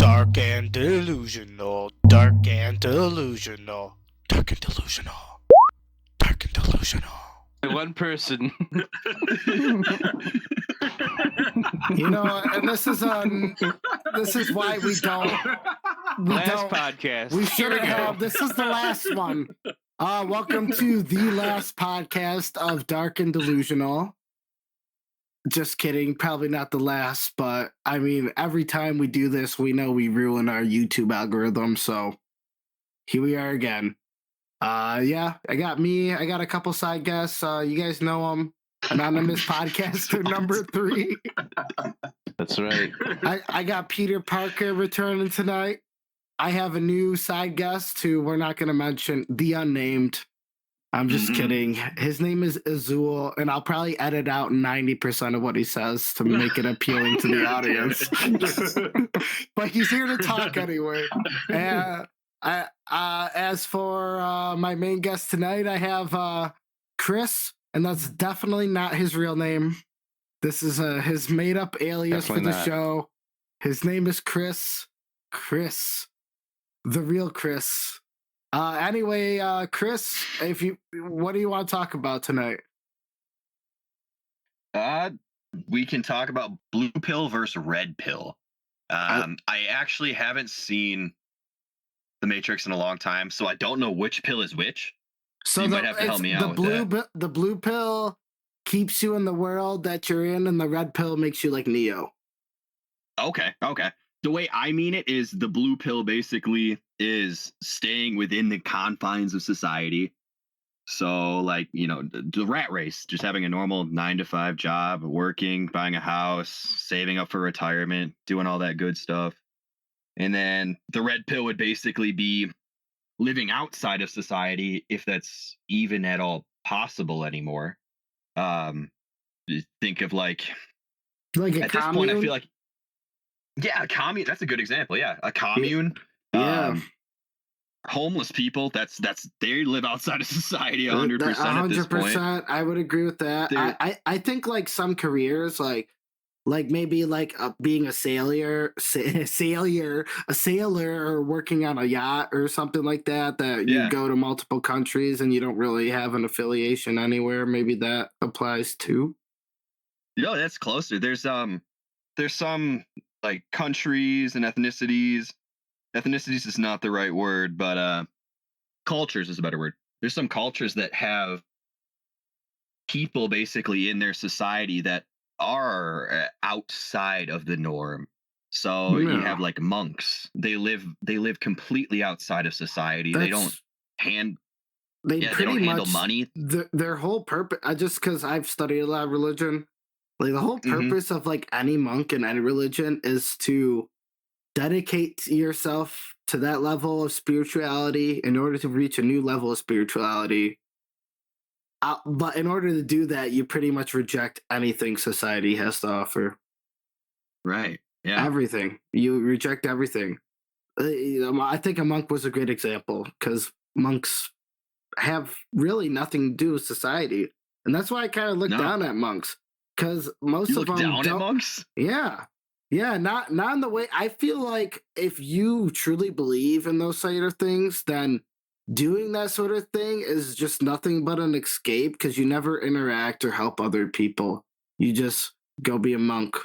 Dark and delusional, dark and delusional, dark and delusional, dark and delusional. One person. You know, and this is why we don't. Last podcast. We Here shouldn't we go. have. This is the last one. Welcome to the last podcast of Dark and Delusional. Just kidding. Probably not the last, but I mean, every time we do this, we know we ruin our YouTube algorithm. So here we are again. Yeah, I got me. I got a couple side guests. You guys know them. Anonymous podcaster number 3. That's right. I got Peter Parker returning tonight. I have a new side guest who we're not going to mention, the unnamed. I'm just kidding. His name is Azul, and I'll probably edit out 90% of what he says to make it appealing to the audience. But he's here to talk anyway. As for my main guest tonight, I have Chris, and that's definitely not his real name. This is his made-up alias Definitely for the not. show. His name is Chris. Chris. The real Chris. Anyway, Chris, what do you want to talk about tonight? We can talk about blue pill versus red pill. I actually haven't seen The Matrix in a long time, so I don't know which pill is which. So You might have to help me out with that. The blue pill keeps you in the world that you're in, and the red pill makes you like Neo. Okay. The way I mean it is the blue pill basically is staying within the confines of society. So, like, you know, the rat race, just having a normal 9-to-5 job, working, buying a house, saving up for retirement, doing all that good stuff. And then the red pill would basically be living outside of society, if that's even at all possible anymore. Think of like Like a at this point, I feel like, yeah, a commune. That's a good example. Yeah, a commune. Yeah. Homeless people. That's they live outside of society 100% at this point. 100%. I would agree with that. I think like some careers, like maybe like being a sailor, or working on a yacht or something like that. That you Yeah. go to multiple countries and you don't really have an affiliation anywhere. Maybe that applies too. No, that's closer. There's some like countries and ethnicities. Ethnicities is not the right word, but cultures is a better word. There's some cultures that have people basically in their society that are outside of the norm. So you Yeah. have like monks. They live completely outside of society. They don't They pretty handle much money. Their whole purpose. Just because I've studied a lot of religion, like the whole purpose of like any monk in any religion is to dedicate yourself to that level of spirituality in order to reach a new level of spirituality. But in order to do that, you pretty much reject anything society has to offer. Right. Yeah. Everything. You reject everything. I think a monk was a great example because monks have really nothing to do with society. And that's why I kind of look down at monks. Because most You of look them down at monks? Yeah. Yeah, not in the way. I feel like if you truly believe in those sort of things, then doing that sort of thing is just nothing but an escape because you never interact or help other people. You just go be a monk.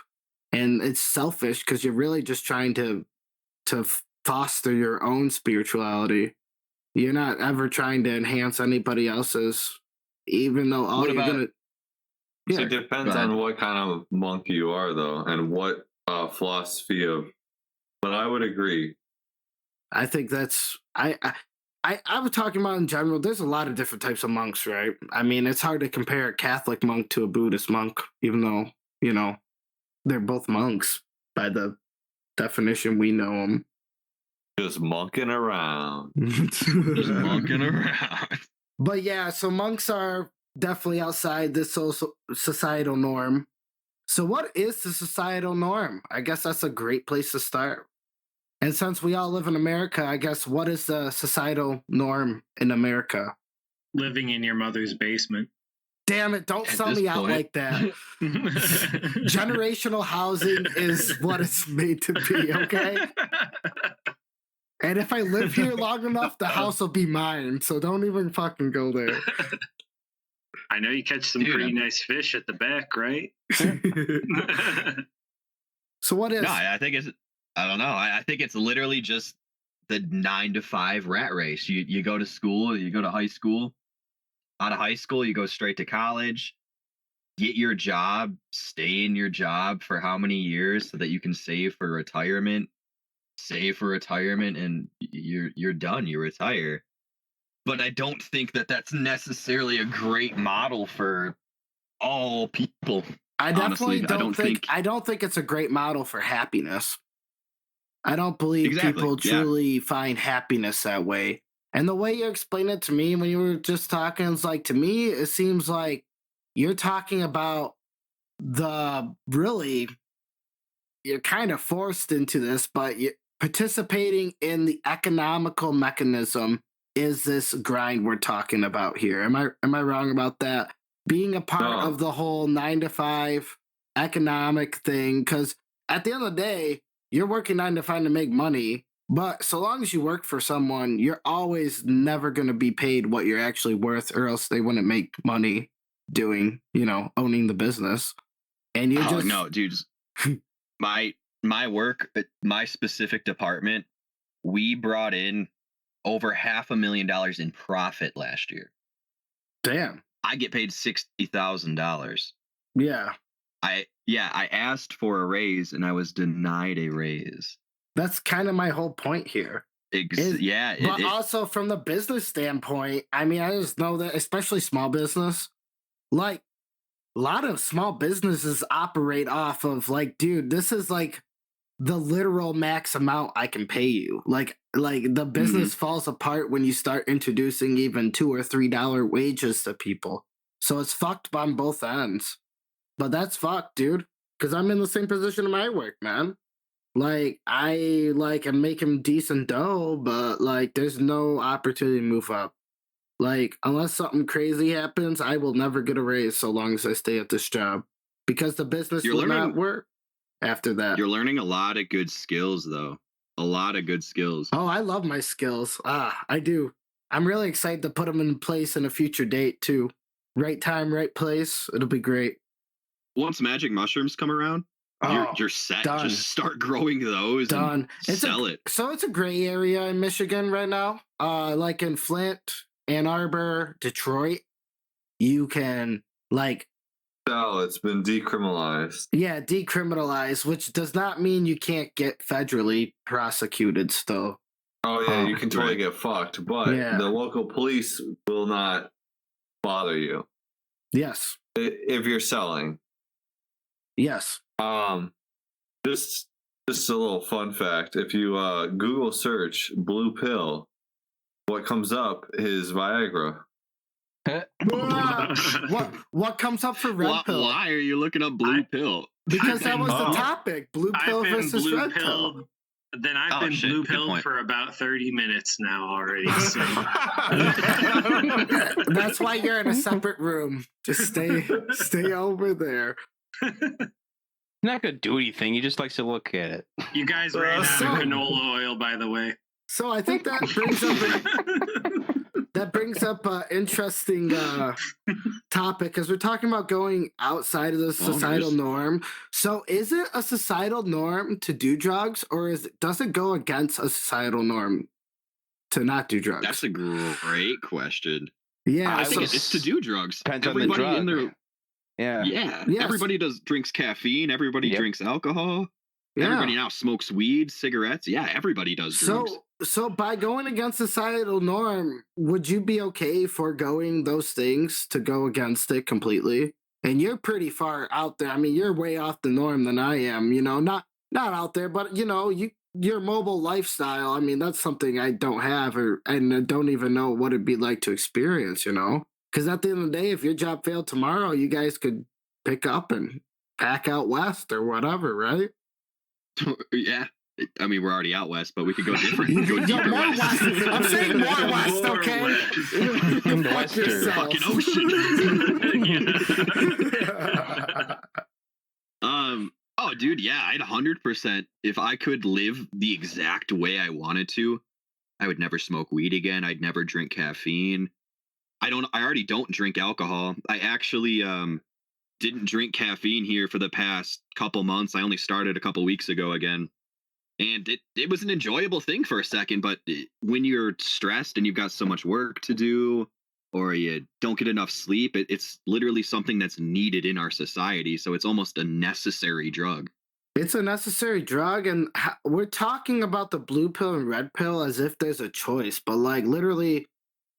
And it's selfish because you're really just trying to foster your own spirituality. You're not ever trying to enhance anybody else's, even though all What you're about- gonna. Yeah, It depends Go ahead. on what kind of monk you are, though, and what philosophy of. But I would agree. I think that's I was talking about in general. There's a lot of different types of monks, right? I mean, it's hard to compare a Catholic monk to a Buddhist monk, even though they're both monks by the definition we know them. Just monking around. Just monking around. But yeah, so monks are definitely outside this societal norm. So what is the societal norm? I guess that's a great place to start. And since we all live in America, I guess what is the societal norm in America? Living in your mother's basement. Damn it, don't At sell this me out point- like that. Generational housing is what it's made to be, okay? And if I live here long enough, the house will be mine. So don't even fucking go there. I know you catch some Dude, pretty I'm- nice fish at the back, right? So what is? No, I think it's. I don't know. I think it's literally just the 9 to 5 rat race. You go to school, you go to high school. Out of high school, you go straight to college. Get your job, stay in your job for how many years so that you can save for retirement. Save for retirement, and you're done. You retire. But I don't think that that's necessarily a great model for all people. I definitely honestly, I don't think- I don't think it's a great model for happiness. I don't believe Exactly, people yeah. truly find happiness that way. And the way you explained it to me when you were just talking, it's like, to me, it seems like you're talking about you're kind of forced into this, but participating in the economical mechanism is this grind we're talking about here. Am I wrong about that? Being a part No. of the whole 9 to 5 economic thing, because at the end of the day, you're working 9 to 5 to make money, but so long as you work for someone, you're always never going to be paid what you're actually worth, or else they wouldn't make money doing, owning the business. And you just no, dude. my work, my specific department, we brought in over $500,000 in profit last year. damn. I get paid $60,000. Yeah. I asked for a raise and I was denied a raise. That's kind of my whole point here. But also from the business standpoint, I mean, I just know that, especially small business, like a lot of small businesses operate off of like, dude, this is like the literal max amount I can pay you. Like the business falls apart when you start introducing even $2 or $3 wages to people. So it's fucked on both ends. But that's fucked, dude. Because I'm in the same position in my work, man. Like I am making decent dough, but like there's no opportunity to move up. Like unless something crazy happens, I will never get a raise so long as I stay at this job. Because the business You're will not learning- work after that. You're learning a lot of good skills, though. A lot of good skills. Oh, I love my skills. I do. I'm really excited to put them in place in a future date too. Right time, right place. It'll be great. Once magic mushrooms come around, you're set. done. Just start growing those Done. and sell it. So it's a gray area in Michigan right now. Like in Flint, Ann Arbor, Detroit, you can No, it's been decriminalized. decriminalize, which does not mean you can't get federally prosecuted still. Oh yeah, Oh, you can totally right. get fucked, but Yeah. the local police will not bother you Yes. if you're selling. Yes. Just a little fun fact: if you Google search blue pill, what comes up is Viagra. What comes up for red pill? Why are you looking up blue pill? Because that was the Oh. topic. Blue pill I've been versus blue red pill. pilled. Then I've Oh, been shit, blue good pilled point. for about 30 minutes now already. So. That's why you're in a separate room. Just stay over there. Not gonna do anything. He just likes to look at it. You guys ran out So- of canola oil, by the way. So I think that brings up an interesting topic, because we're talking about going outside of the societal norm. So is it a societal norm to do drugs, or does it go against a societal norm to not do drugs? That's a great question. yeah. I so, think it's to do drugs. Depends on the Everybody in drug. there, Yeah. Yes. everybody drinks caffeine. Everybody Yep. drinks alcohol. yeah. Everybody now smokes weed, cigarettes. Yeah, everybody does drugs. So by going against societal norm, would you be okay foregoing those things to go against it completely? And you're pretty far out there. I mean, you're way off the norm than I am. Not out there, but your mobile lifestyle. I mean, that's something I don't have, and I don't even know what it'd be like to experience. Because at the end of the day, if your job failed tomorrow, you guys could pick up and pack out west or whatever, right? Yeah, I mean, we're already out west, but we could go different. You Go could go deeper more west. west. I'm saying more west, More okay? west. Fuck Western. yourself. Fucking ocean. Oh, dude, yeah, I'd 100%. If I could live the exact way I wanted to, I would never smoke weed again. I'd never drink caffeine. I already don't drink alcohol. I actually didn't drink caffeine here for the past couple months. I only started a couple weeks ago again. And it was an enjoyable thing for a second, but when you're stressed and you've got so much work to do, or you don't get enough sleep, it's literally something that's needed in our society. So it's almost a necessary drug. It's a necessary drug, and we're talking about the blue pill and red pill as if there's a choice, but like literally,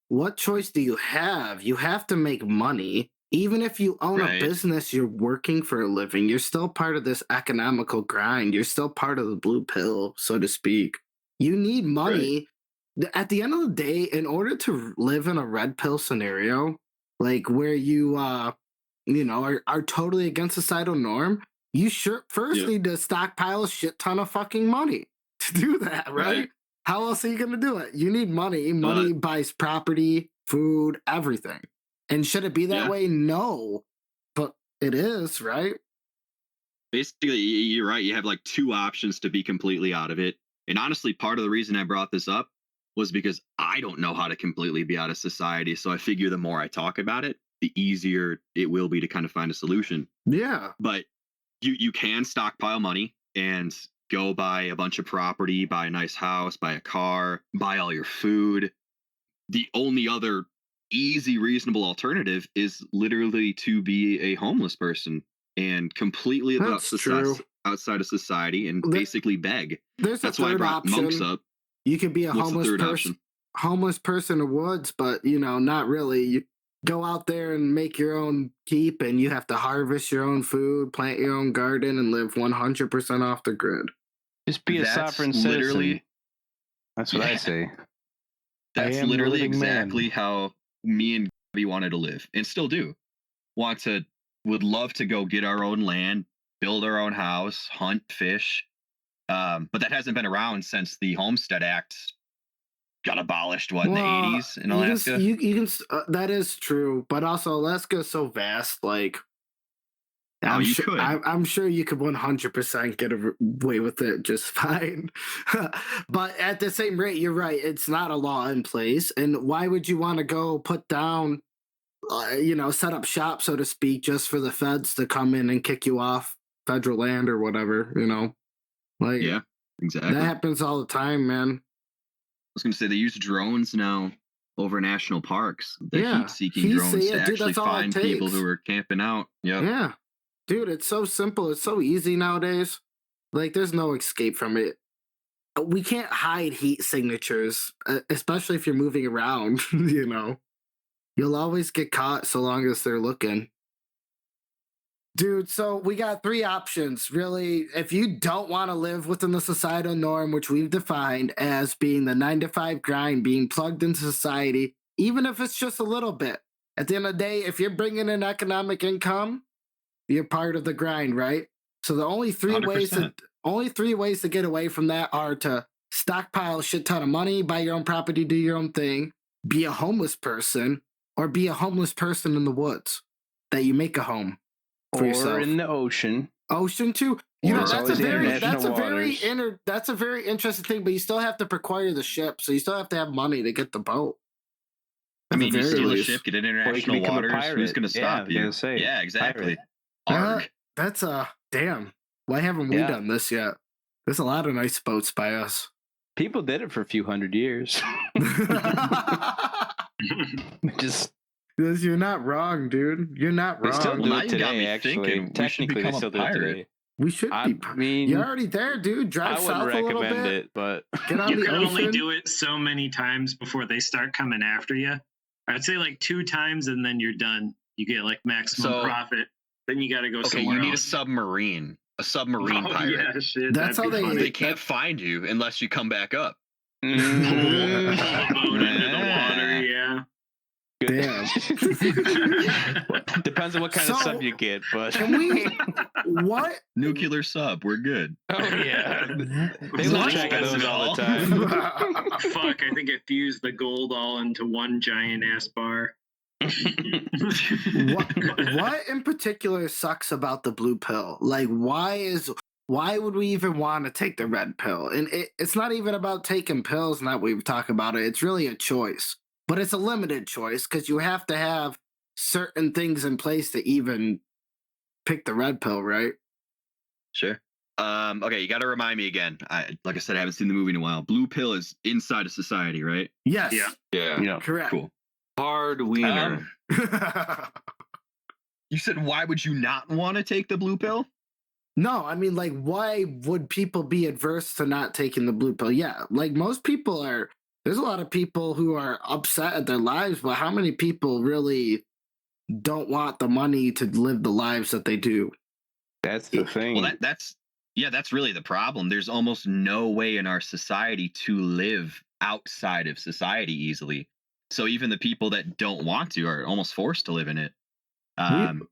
what choice do you have? You have to make money. Even if you own Right. a business, you're working for a living. You're still part of this economical grind. You're still part of the blue pill, so to speak. You need money. At the end of the day, in order to live in a red pill scenario, like where you are totally against societal norm, you first need to stockpile a shit ton of fucking money to do that, right? How else are you gonna do it? You need money. Money buys property, food, everything. And should it be that way? No. But it is, right? Basically, you're right. You have like two options to be completely out of it. And honestly, part of the reason I brought this up was because I don't know how to completely be out of society. So I figure the more I talk about it, the easier it will be to kind of find a solution. Yeah. But you can stockpile money and go buy a bunch of property, buy a nice house, buy a car, buy all your food. The only other easy, reasonable alternative is literally to be a homeless person and completely That's true. outside of society and There- basically beg. There's That's a why I third brought option. monks up. You could be a What's the third option? homeless person in the woods, but not really. You go out there and make your own keep, and you have to harvest your own food, plant your own garden, and live 100% off the grid. Just be a That's sovereign literally- citizen. That's what I Yeah. say. That's am the literally living man. exactly how me and Gabby wanted to live and still do. Would love to go get our own land, build our own house, hunt, fish. But that hasn't been around since the Homestead Act got abolished, in the 80s in Alaska? You can that is true, but also Alaska is so vast. Like, Oh, you sure, could. I'm sure you could 100% get away with it just fine. But at the same rate, you're right. It's not a law in place, and why would you want to go put down, set up shop, so to speak, just for the feds to come in and kick you off federal land or whatever? Like, Yeah, exactly. that I happens all the time, man. was going to say they use drones now over national parks. The Yeah, heat-seeking drones to dude, actually that's all it find people takes. who are camping out. Yep. Yeah. Dude, it's so simple. It's so easy nowadays. Like, there's no escape from it. We can't hide heat signatures, especially if you're moving around, You'll always get caught so long as they're looking. Dude, so we got three options, really. If you don't want to live within the societal norm, which we've defined as being the 9-to-5 grind, being plugged into society, even if it's just a little bit. At the end of the day, if you're bringing in economic income, you're part of the grind, right? So the only three 100%. ways to get away from that are to stockpile a shit ton of money, buy your own property, do your own thing, be a homeless person, or be a homeless person in the woods that you make a home for Or yourself. in the ocean. Ocean too. There's That's a always very international that's a very interesting thing, but you still have to acquire the ship, so you still have to have money to get the boat. I At the mean, you very steal a least. ship, get in Or you can international become a waters. pirate. Who's going to Yeah, I stop was you? gonna say, Yeah, exactly. pirate. Arg. That's damn. Why haven't we Yeah. done this yet? There's a lot of nice boats by us. People did it for a few hundred years. Just You're not wrong, dude. You're not they still wrong. do Now it you got today. me Actually, thinking we should technically, they become a still do it pirate. today. We should I be. mean, You're already there, dude. Drive I south wouldn't a little recommend bit. it, but Get on You the can ocean. only do it so many times before they start coming after you. I'd say like 2 times and then you're done. You get like maximum So- profit. Then you got to go Okay, somewhere you need a else. submarine. A submarine Oh, pirate. yeah, shit. That's that'd how be they- funny. They can't find you unless you come back up. Pull the boat into the Yeah. water, yeah. Damn. Depends on what kind of So, sub you get, but Can we? What? Nuclear sub, we're good. Oh yeah, they What? love checking those all the time. Fuck, I think it fused the gold all into one giant ass bar. what in particular sucks about the blue pill? Like, why would we even want to take the red pill? And it's not even about taking pills. Not we talk about it. It's really a choice, but it's a limited choice because you have to have certain things in place to even pick the red pill, right? Sure. Okay, you got to remind me again. Like I said, I haven't seen the movie in a while. Blue pill is inside of society, right? Yes. Yeah. Yeah. Yeah. Correct. Cool. Hard wiener. You said, why would you not want to take the blue pill? No, I mean, like, why would people be adverse to not taking the blue pill? Yeah, like most people are. There's a lot of people who are upset at their lives, but how many people really don't want the money to live the lives that they do? That's the thing. Well, that's really the problem. There's almost no way in our society to live outside of society easily. So even the people that don't want to are almost forced to live in it.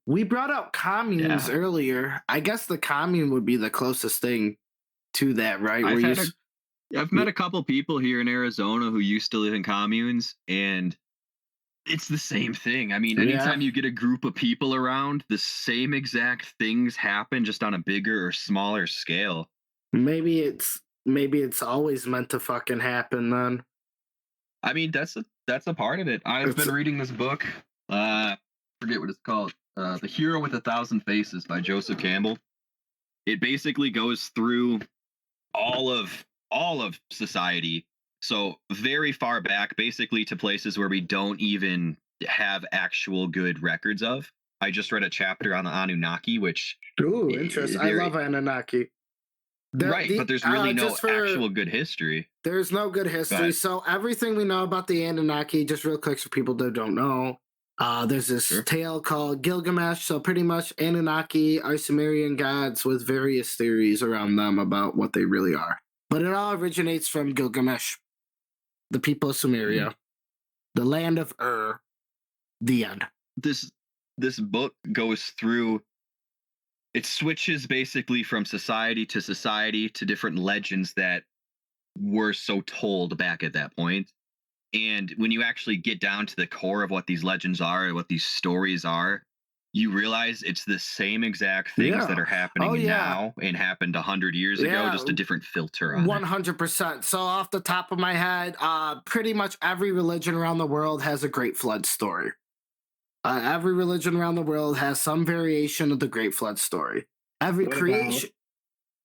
We brought out communes yeah. earlier. I guess the commune would be the closest thing to that, right? I've met a couple people here in Arizona who used to live in communes, and it's the same thing. I mean, anytime you get a group of people around, the same exact things happen, just on a bigger or smaller scale. Maybe it's always meant to fucking happen then. I mean, that's a part of it. I've been reading this book. Forget what it's called. The Hero with 1,000 Faces by Joseph Campbell. It basically goes through all of society. So very far back, basically to places where we don't even have actual good records of. I just read a chapter on the Anunnaki, which Ooh, interesting. I love Anunnaki. But there's really no actual good history. There's no good history. So everything we know about the Anunnaki, just real quick for people that don't know, there's this tale called Gilgamesh. So pretty much Anunnaki are Sumerian gods with various theories around them about what they really are. But it all originates from Gilgamesh, the people of Sumeria, the land of Ur, the end. This book goes through, it switches basically from society to different legends that were so told back at that point. And when you actually get down to the core of what these legends are and what these stories are, you realize it's the same exact things that are happening now and happened 100 years ago, just a different filter on 100%. So off the top of my head, pretty much every religion around the world has a Great Flood story. Every religion around the world has some variation of the Great Flood story. Every creation.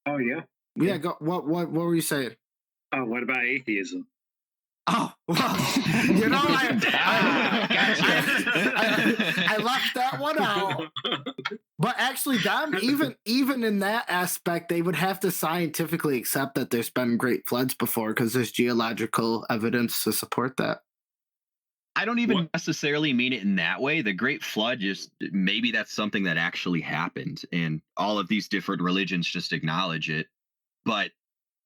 Oh yeah. Yeah. Go. What were you saying? Oh, what about atheism? Oh, well, you know, I left that one out. But actually, even in that aspect, they would have to scientifically accept that there's been great floods before because there's geological evidence to support that. I don't even necessarily mean it in that way. The Great Flood, just maybe that's something that actually happened, and all of these different religions just acknowledge it. But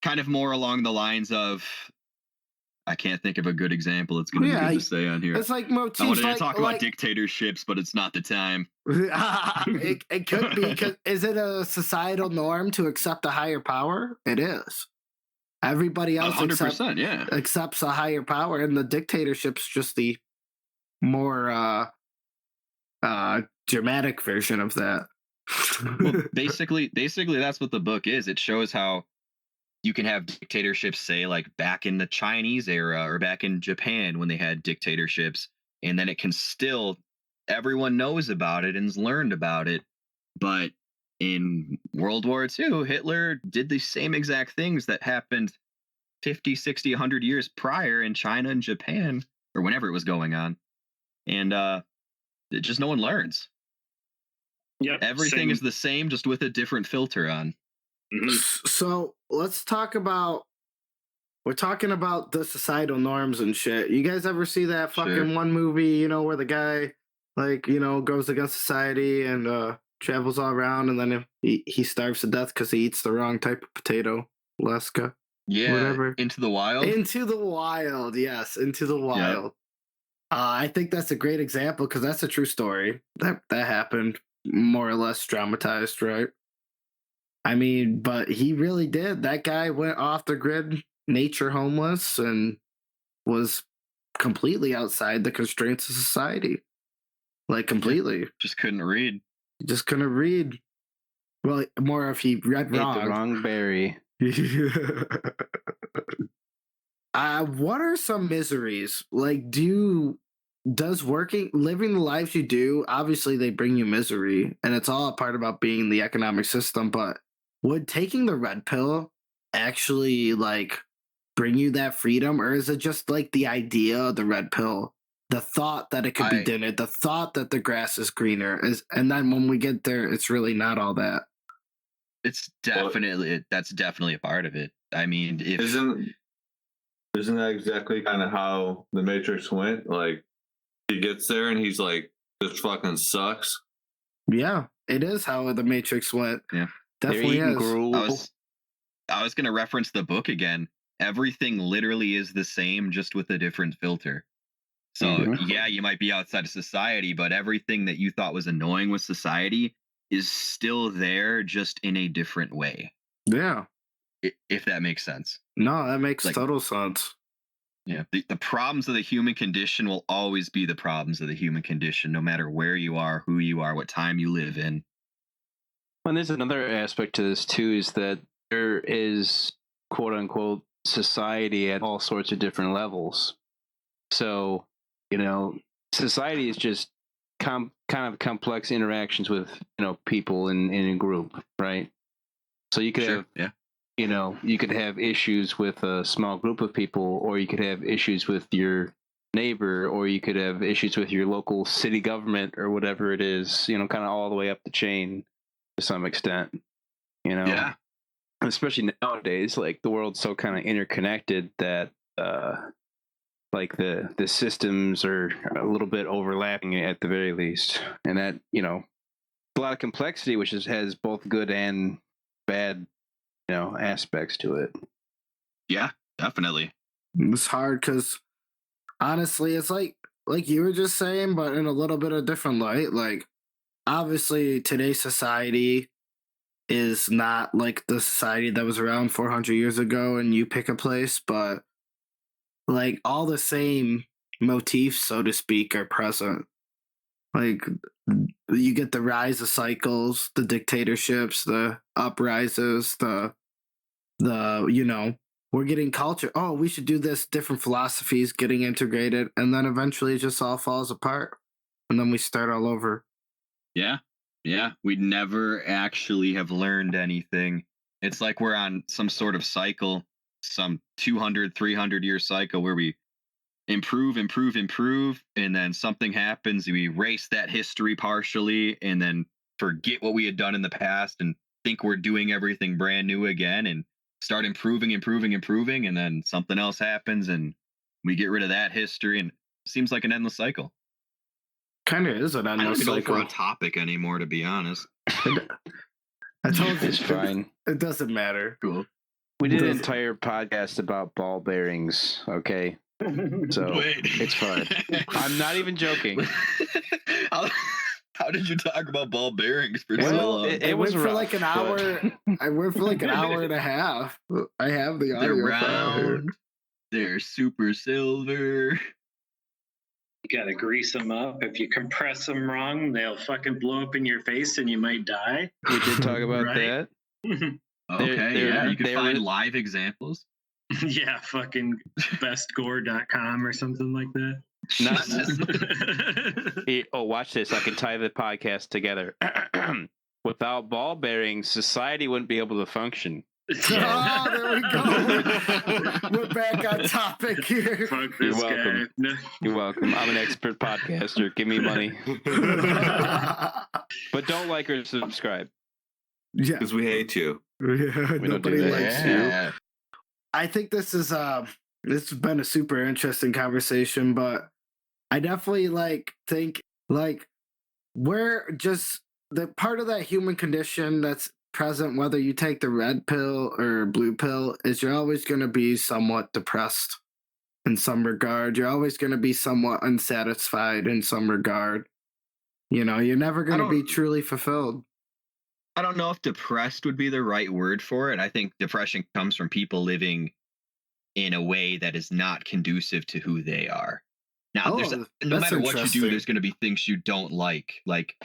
kind of more along the lines of, I can't think of a good example. It's going to be good to say on here. It's like motifs. I wanted to talk about dictatorships, but it's not the time. It could be. Because is it a societal norm to accept a higher power? It is. Everybody else 100%, accepts a higher power, and the dictatorship's just the more dramatic version of that. Well, basically, that's what the book is. It shows how you can have dictatorships, say, like back in the Chinese era or back in Japan when they had dictatorships, and then it can still, everyone knows about it and's learned about it. But in World War II, Hitler did the same exact things that happened 50, 60, 100 years prior in China and Japan, or whenever it was going on. And just no one learns. Yep, everything is the same, just with a different filter on. Mm-hmm. So let's talk about, we're talking about the societal norms and shit. You guys ever see that fucking one movie, you know, where the guy, like, you know, goes against society and travels all around, and then he starves to death because he eats the wrong type of potato? Alaska. Yeah, whatever. Into the Wild? Into the Wild, yes, Into the Wild. I think that's a great example because that's a true story. That happened, more or less dramatized, right? I mean, but he really did. That guy went off the grid, nature homeless, and was completely outside the constraints of society. Like completely. Just couldn't read. He just couldn't read. Well, more if he read Ate the wrong. wrong berry. What are some miseries? Like, does living the lives you do, obviously they bring you misery, and it's all a part about being the economic system, but would taking the red pill actually like bring you that freedom, or is it just like the idea of the red pill, the thought that it could be dinner, the thought that the grass is greener, and then when we get there, it's really not all that. It's definitely that's definitely a part of it. I mean, if Isn't that exactly kind of how the Matrix went? Like, he gets there and he's like, "This fucking sucks." Yeah, it is how the Matrix went. Yeah. Definitely They're eating is. gruel. I was going to reference the book again. Everything literally is the same, just with a different filter. So Mhm. yeah, you might be outside of society, but everything that you thought was annoying with society is still there, just in a different way. Yeah. If that makes sense. No, that makes Like- total sense. Yeah. The problems of the human condition will always be the problems of the human condition, no matter where you are, who you are, what time you live in. And there's another aspect to this too, is that there is quote unquote society at all sorts of different levels. So, society is just kind of complex interactions with, people in a group, right? So you could have, Yeah. you could have issues with a small group of people, or you could have issues with your neighbor, or you could have issues with your local city government or whatever it is, kind of all the way up the chain to some extent, Yeah. especially nowadays, like the world's so kind of interconnected that like the systems are a little bit overlapping at the very least, and that a lot of complexity, which has both good and bad aspects to it. Yeah, definitely. It's hard because honestly, it's like you were just saying, but in a little bit of different light. Like, obviously, today's society is not like the society that was around 400 years ago, and you pick a place, but like all the same motifs, so to speak, are present. Like, you get the rise of cycles, the dictatorships, the uprises, the we're getting culture. Oh, we should do this. Different philosophies getting integrated, and then eventually it just all falls apart, and then we start all over. Yeah. Yeah. We'd never actually have learned anything. It's like we're on some sort of cycle, some 200, 300-year cycle where we improve, and then something happens. We erase that history partially and then forget what we had done in the past and think we're doing everything brand new again and start improving, and then something else happens and we get rid of that history, and it seems like an endless cycle. Kind of is an I don't endless even go cycle. for a topic anymore, to be honest. I told you It's fine. It doesn't matter. Cool. We did an Does- entire podcast about ball bearings. Okay, so it's fine. I'm not even joking. How did you talk about ball bearings for so Well, long? it I was went for rough, like an but- hour. I went for like an hour and a half. I have the They're audio file here. round. They're super silver. You gotta grease them up. If you compress them wrong, they'll fucking blow up in your face and you might die. We did talk about Right. that. Okay, they're- yeah, you can they're find re- live examples. Yeah, fucking bestgore.com or something like that. Oh, watch this. I can tie the podcast together. Without ball bearings, society wouldn't be able to function. Oh, there we go. We're back on topic here. Fuck You're this welcome. guy. No. You're welcome. I'm an expert podcaster. Give me money. But don't like or subscribe. Yeah, Because we hate you. We don't do nobody that. likes you. I think this has been a super interesting conversation, but I definitely think we're just the part of that human condition that's present, whether you take the red pill or blue pill, is you're always going to be somewhat depressed. in some regard. You're always going to be somewhat unsatisfied in some regard. You know, you're never going to be don't- truly fulfilled. I don't know if depressed would be the right word for it. I think depression comes from people living in a way that is not conducive to who they are. Now, Oh, there's no that's matter what you do, interesting. there's going to be things you don't like. Like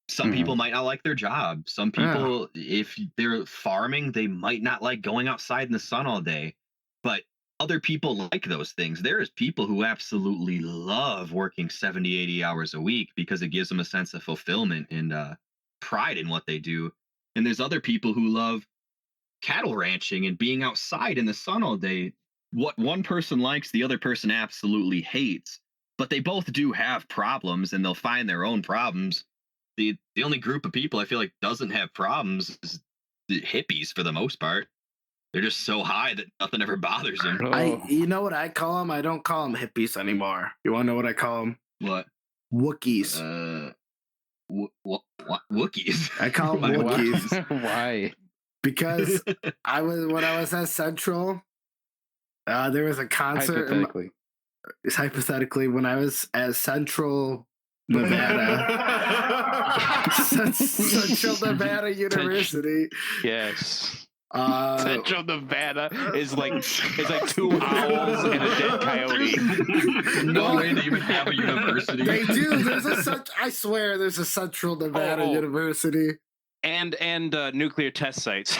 some Mhm. people might not like their job. Some Yeah. people, if they're farming, they might not like going outside in the sun all day. But other people like those things. There's people who absolutely love working 70, 80 hours a week because it gives them a sense of fulfillment and pride in what they do. And there's other people who love cattle ranching and being outside in the sun all day. What one person likes, the other person absolutely hates. But they both do have problems, and they'll find their own problems. The only group of people I feel like doesn't have problems is the hippies for the most part. They're just so high that nothing ever bothers them. Oh, You know what I call them? I don't call them hippies anymore. You want to know what I call them? What? Wookiees. What? Wookiees? I call them Why Wookiees. why? Because when I was at Central, there was a concert. Hypothetically, when I was at Central Nevada, Central Nevada University. Yes. Central Nevada is like 2 owls and a dead coyote. No way they even have a university. They do. I swear, there's a Central Nevada University. And nuclear test sites.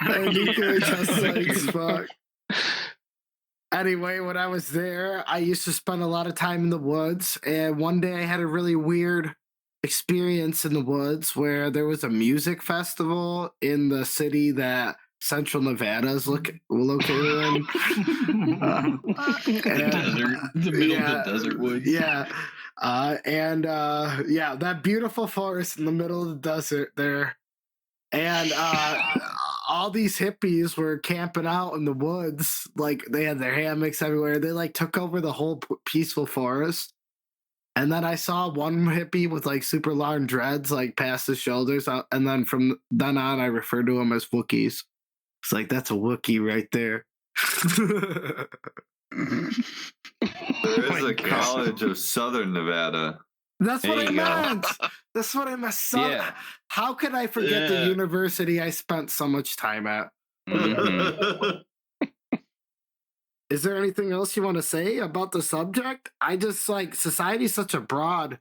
Nuclear test sites. Fuck. Anyway, when I was there, I used to spend a lot of time in the woods, and one day I had a really weird experience in the woods where there was a music festival in the city that Central Nevada is located in. The desert, the middle of the desert woods. Yeah. That beautiful forest in the middle of the desert there. And all these hippies were camping out in the woods. Like, they had their hammocks everywhere. They like took over the whole peaceful forest. And then I saw one hippie with like super long dreads, like past his shoulders. And then from then on, I refer to him as Wookiees. It's like, that's a Wookiee right there. There is a college of Southern Nevada. That's what There I you go. meant. That's what I meant. Yeah. How could I forget the university I spent so much time at? Mhm. Is there anything else you want to say about the subject? I just like society is such a broad.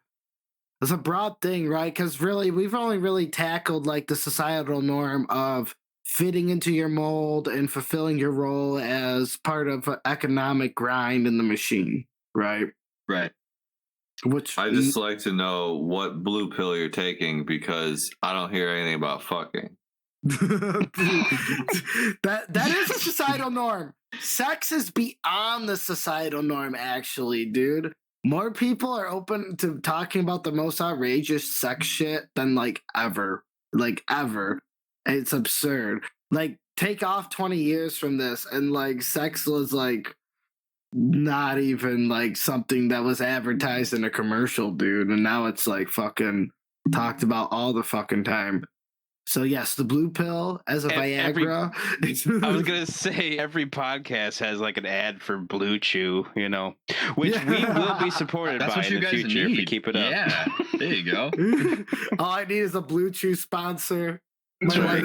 It's a broad thing, right? Because really, we've only really tackled like the societal norm of fitting into your mold and fulfilling your role as part of an economic grind in the machine, right? Right. Which I just like to know what blue pill you're taking because I don't hear anything about fucking. that is a societal norm. Sex is beyond the societal norm, actually, dude. More people are open to talking about the most outrageous sex shit than like ever. Like ever. It's absurd. Like, take off 20 years from this and like sex was like not even like something that was advertised in a commercial, dude. And now it's like fucking talked about all the fucking time. So yes, the blue pill as a Viagra. I was gonna say every podcast has like an ad for Blue Chew, you know, which we will be supported That's by what in you the guys future need. if we keep it up. Yeah, there you go. All I need is a Blue Chew sponsor. That's right.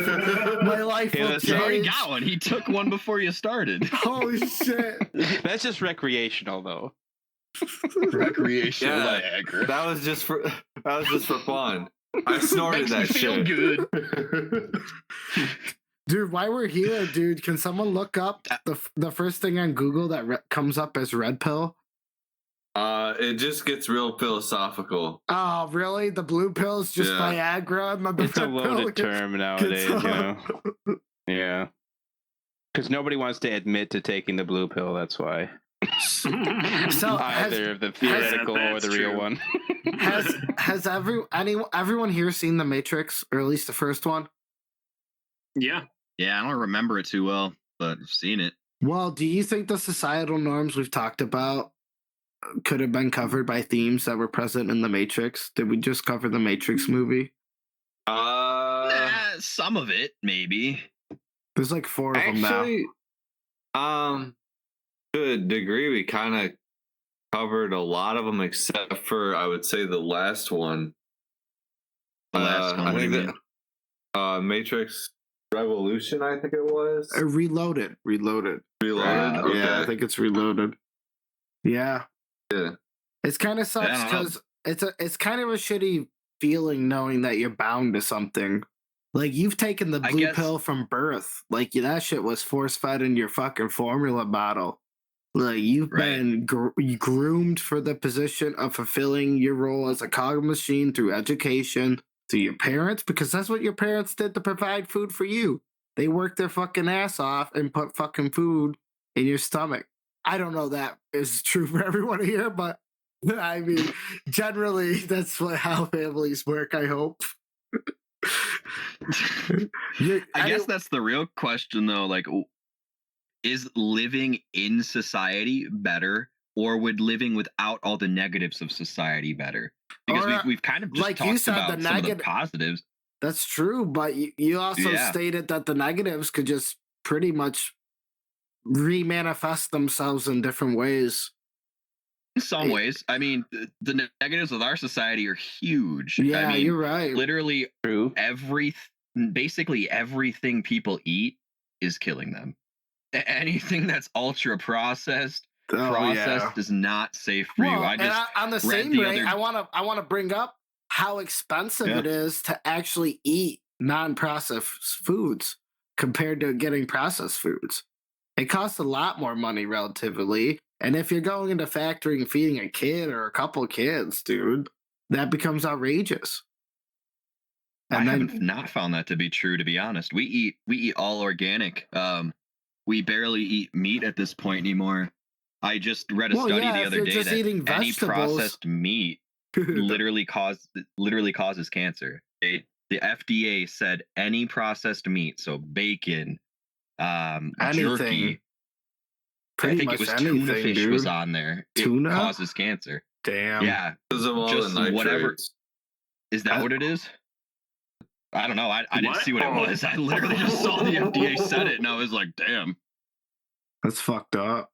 My life Yeah, will that's You already change. got one. He took one before you started. Holy shit. That's just recreational, though. Recreational Yeah. Viagra. That was just for fun. I snorted that Makes me feel shit. good. Dude, while we're here, dude, can someone look up the first thing on Google that comes up as red pill? It just gets real philosophical. Oh, really? The blue pill is just Yeah. Viagra, and then the It's a red pill loaded term nowadays, you know. Yeah, because nobody wants to admit to taking the blue pill. That's why. So Either of the theoretical or that's the real true. one. has everyone here seen The Matrix, or at least the first one? Yeah. Yeah, I don't remember it too well, but I've seen it. Well, do you think the societal norms we've talked about could have been covered by themes that were present in The Matrix? Did we just cover the Matrix movie? Some of it, maybe. There's like 4 of them now. Actually, to a degree, we kind of covered a lot of them, except for I would say the last one. The last one, I what do think you that Matrix Revolution, I think it was. Reloaded. Reloaded. Right? Yeah, I think it's Reloaded. Yeah. Yeah. It's kind of sucks I don't know. because it's kind of a shitty feeling knowing that you're bound to something. Like you've taken the I blue guess- pill from birth. Like that shit was force fed in your fucking formula bottle. Like you've Right. been groomed for the position of fulfilling your role as a cog machine through education to your parents, because that's what your parents did to provide food for you. They worked their fucking ass off and put fucking food in your stomach. I don't know that is true for everyone here, but I mean, generally that's how families work. I hope. I guess that's the real question, though. Like, is living in society better, or would living without all the negatives of society better? Because Or, we've kind of just like you talked said, the about some of the negative- positives. That's true, but you also Yeah. stated that the negatives could just pretty much remanifest themselves in different ways. In some It- ways, I mean, the negatives of our society are huge. Yeah, I mean, you're right. literally True. basically everything people eat is killing them. Anything that's ultra processed is not safe for you. Well, I and just on the read same the rate, other- I want to bring up how expensive Yeah. it is to actually eat non-processed foods compared to getting processed foods. It costs a lot more money relatively, and if you're going into factory and feeding a kid or a couple kids, dude, that becomes outrageous. I And haven't not found that to be true, to be honest. We eat all organic. We barely eat meat at this point anymore. I just read a Well, study yeah, the if other you're day just that eating any vegetables- processed meat literally causes cancer. The FDA said any processed meat, so bacon, Anything. jerky. Pretty I think much it was anything, tuna fish dude. was on there. It Tuna? causes cancer. Damn. Yeah, Because of all Just the nitrates. whatever- is that what it is? I don't know. I didn't What? see what it was. I literally just saw the FDA said it, and I was like, "Damn!" That's fucked up.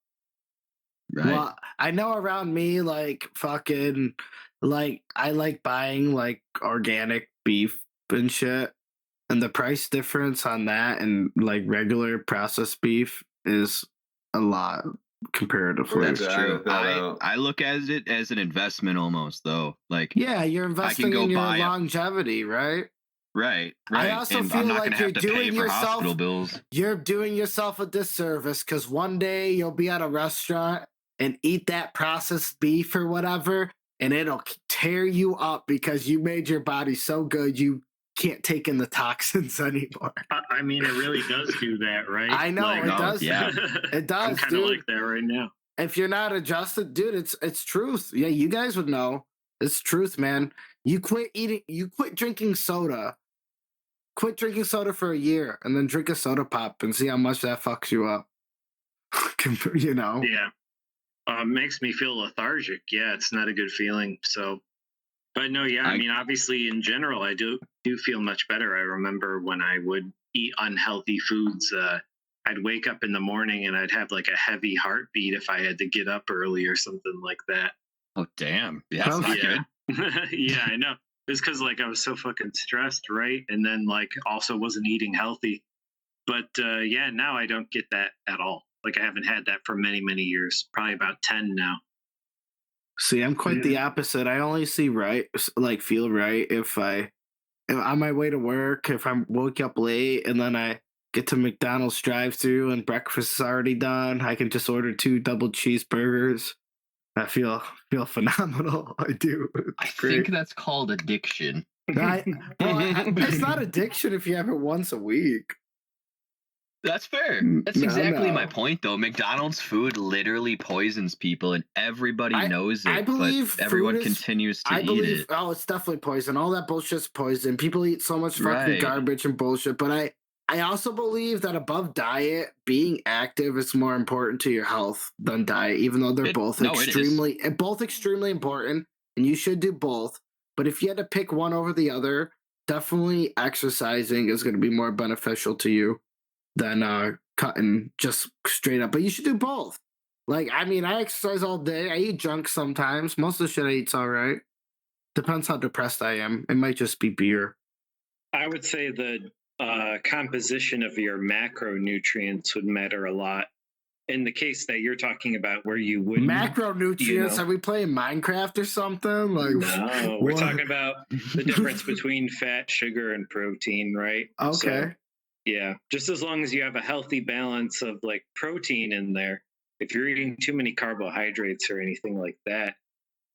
Right? Well, I know around me, like fucking, like I like buying like organic beef and shit, and the price difference on that and like regular processed beef is a lot comparatively. That's to true. edit that out. I look at it as an investment almost, though. Like, Yeah, you're investing go in your buy a- longevity, right? right. I also and feel I'm not like gonna you're have to pay doing for yourself- hospital bills. You're doing yourself a disservice because one day you'll be at a restaurant and eat that processed beef or whatever, and it'll tear you up because you made your body so good you can't take in the toxins anymore. I mean, it really does do that, right? I know, it does. yeah. It does, I'm kind of dude. like that right now. If you're not adjusted, dude, it's truth. Yeah, you guys would know. It's truth, man. You quit drinking soda. Quit drinking soda for a year and then drink a soda pop and see how much that fucks you up. You know? Yeah. Makes me feel lethargic. Yeah, it's not a good feeling. So, but no, yeah, I mean, obviously, in general, I do feel much better. I remember when I would eat unhealthy foods, I'd wake up in the morning and I'd have like a heavy heartbeat if I had to get up early or something like that. Oh, damn. Yeah, that's Oh, not yeah. good. Yeah, I know. It's because like I was so fucking stressed, right? And then like also wasn't eating healthy. But yeah, now I don't get that at all. Like I haven't had that for many, many years. Probably about 10 now. See, I'm quite the opposite. I only see right, like feel right if I'm on my way to work, if I'm woke up late and then I get to McDonald's drive-through and breakfast is already done. I can just order 2 double cheeseburgers. I feel phenomenal. I do. I It's great. think that's called addiction. It's not addiction if you have it once a week. That's fair. Mm, That's no, exactly my no. point, though. McDonald's food literally poisons people, and everybody knows it. I believe but everyone food is- continues to I eat believe, it. oh, it's definitely poison. All that bullshit's poison. People eat so much fucking Right. garbage and bullshit. But I also believe that above diet, being active is more important to your health than diet, even though they're It is. both extremely important, and you should do both. But if you had to pick one over the other, definitely exercising is going to be more beneficial to you than cutting just straight up. But you should do both. Like, I mean, I exercise all day. I eat junk sometimes. Most of the shit I eat's all right. Depends how depressed I am. It might just be beer. I would say the composition of your macronutrients would matter a lot. In the case that you're talking about, where you would Macronutrients? Are we playing Minecraft or something? Like, no, we're what? talking about the difference between fat, sugar, and protein, right? Okay. So, yeah, just as long as you have a healthy balance of like protein in there. If you're eating too many carbohydrates or anything like that,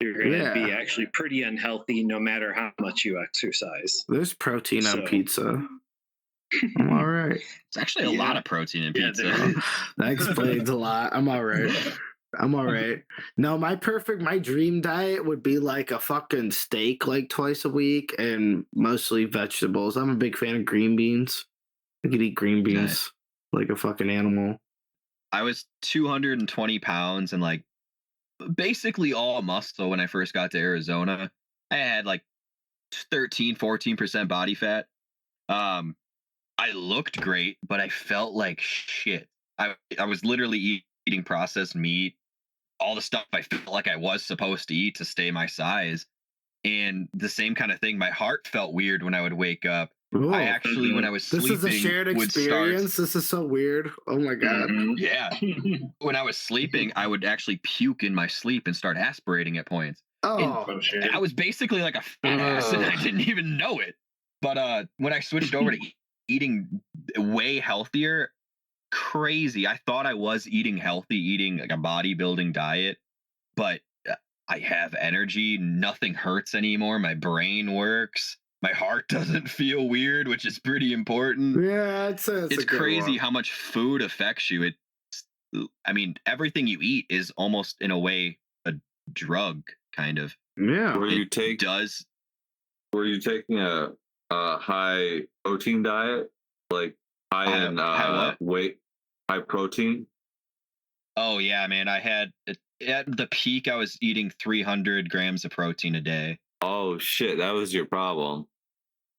you're going to be actually pretty unhealthy no matter how much you exercise. There's protein on pizza. I'm all right. It's actually a lot of protein in pizza. That explains a lot. I'm all right. I'm all right. No, my dream diet would be like a fucking steak like twice a week and mostly vegetables. I'm a big fan of green beans. I could eat green beans like a fucking animal. I was 220 pounds and like basically all muscle when I first got to Arizona. I had like 14% body fat. I looked great, but I felt like shit. I was literally eating processed meat, all the stuff I felt like I was supposed to eat to stay my size. And the same kind of thing, my heart felt weird when I would wake up. Ooh. I actually, when I was sleeping, this is a shared experience. This is so weird. Oh my god. Yeah. When I was sleeping, I would actually puke in my sleep and start aspirating at points. And I was basically like a fat ass, and I didn't even know it. But when I switched over to eating way healthier, crazy. I thought I was eating healthy, eating like a bodybuilding diet, but I have energy. Nothing hurts anymore. My brain works. My heart doesn't feel weird, which is pretty important. Yeah, it's crazy how much food affects you. I mean, everything you eat is almost in a way a drug, kind of. Yeah. Were you taking a high protein diet, like high in high protein? Oh yeah, man. I had at the peak, I was eating 300 grams of protein a day. Oh shit, that was your problem.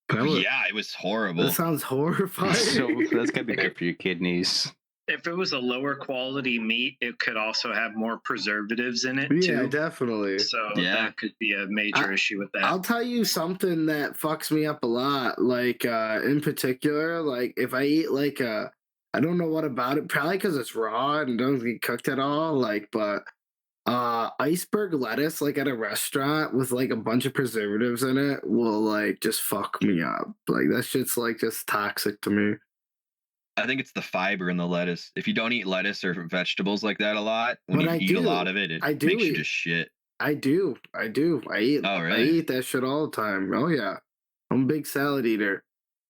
Yeah, it was horrible. That sounds horrifying. So that's gotta be good for your kidneys. If it was a lower quality meat, it could also have more preservatives in it Yeah, too. definitely. So that could be a major issue with that. I'll tell you something that fucks me up a lot. Like in particular, like if I eat like I don't know what about it, probably because it's raw and doesn't get cooked at all. Like, but iceberg lettuce, like at a restaurant with like a bunch of preservatives in it, will like just fuck me up. Like that shit's like just toxic to me. I think it's the fiber in the lettuce. If you don't eat lettuce or vegetables like that a lot, when you eat a lot of it, it makes you just shit. I do. I eat. Oh, really? I eat that shit all the time. Oh yeah, I'm a big salad eater.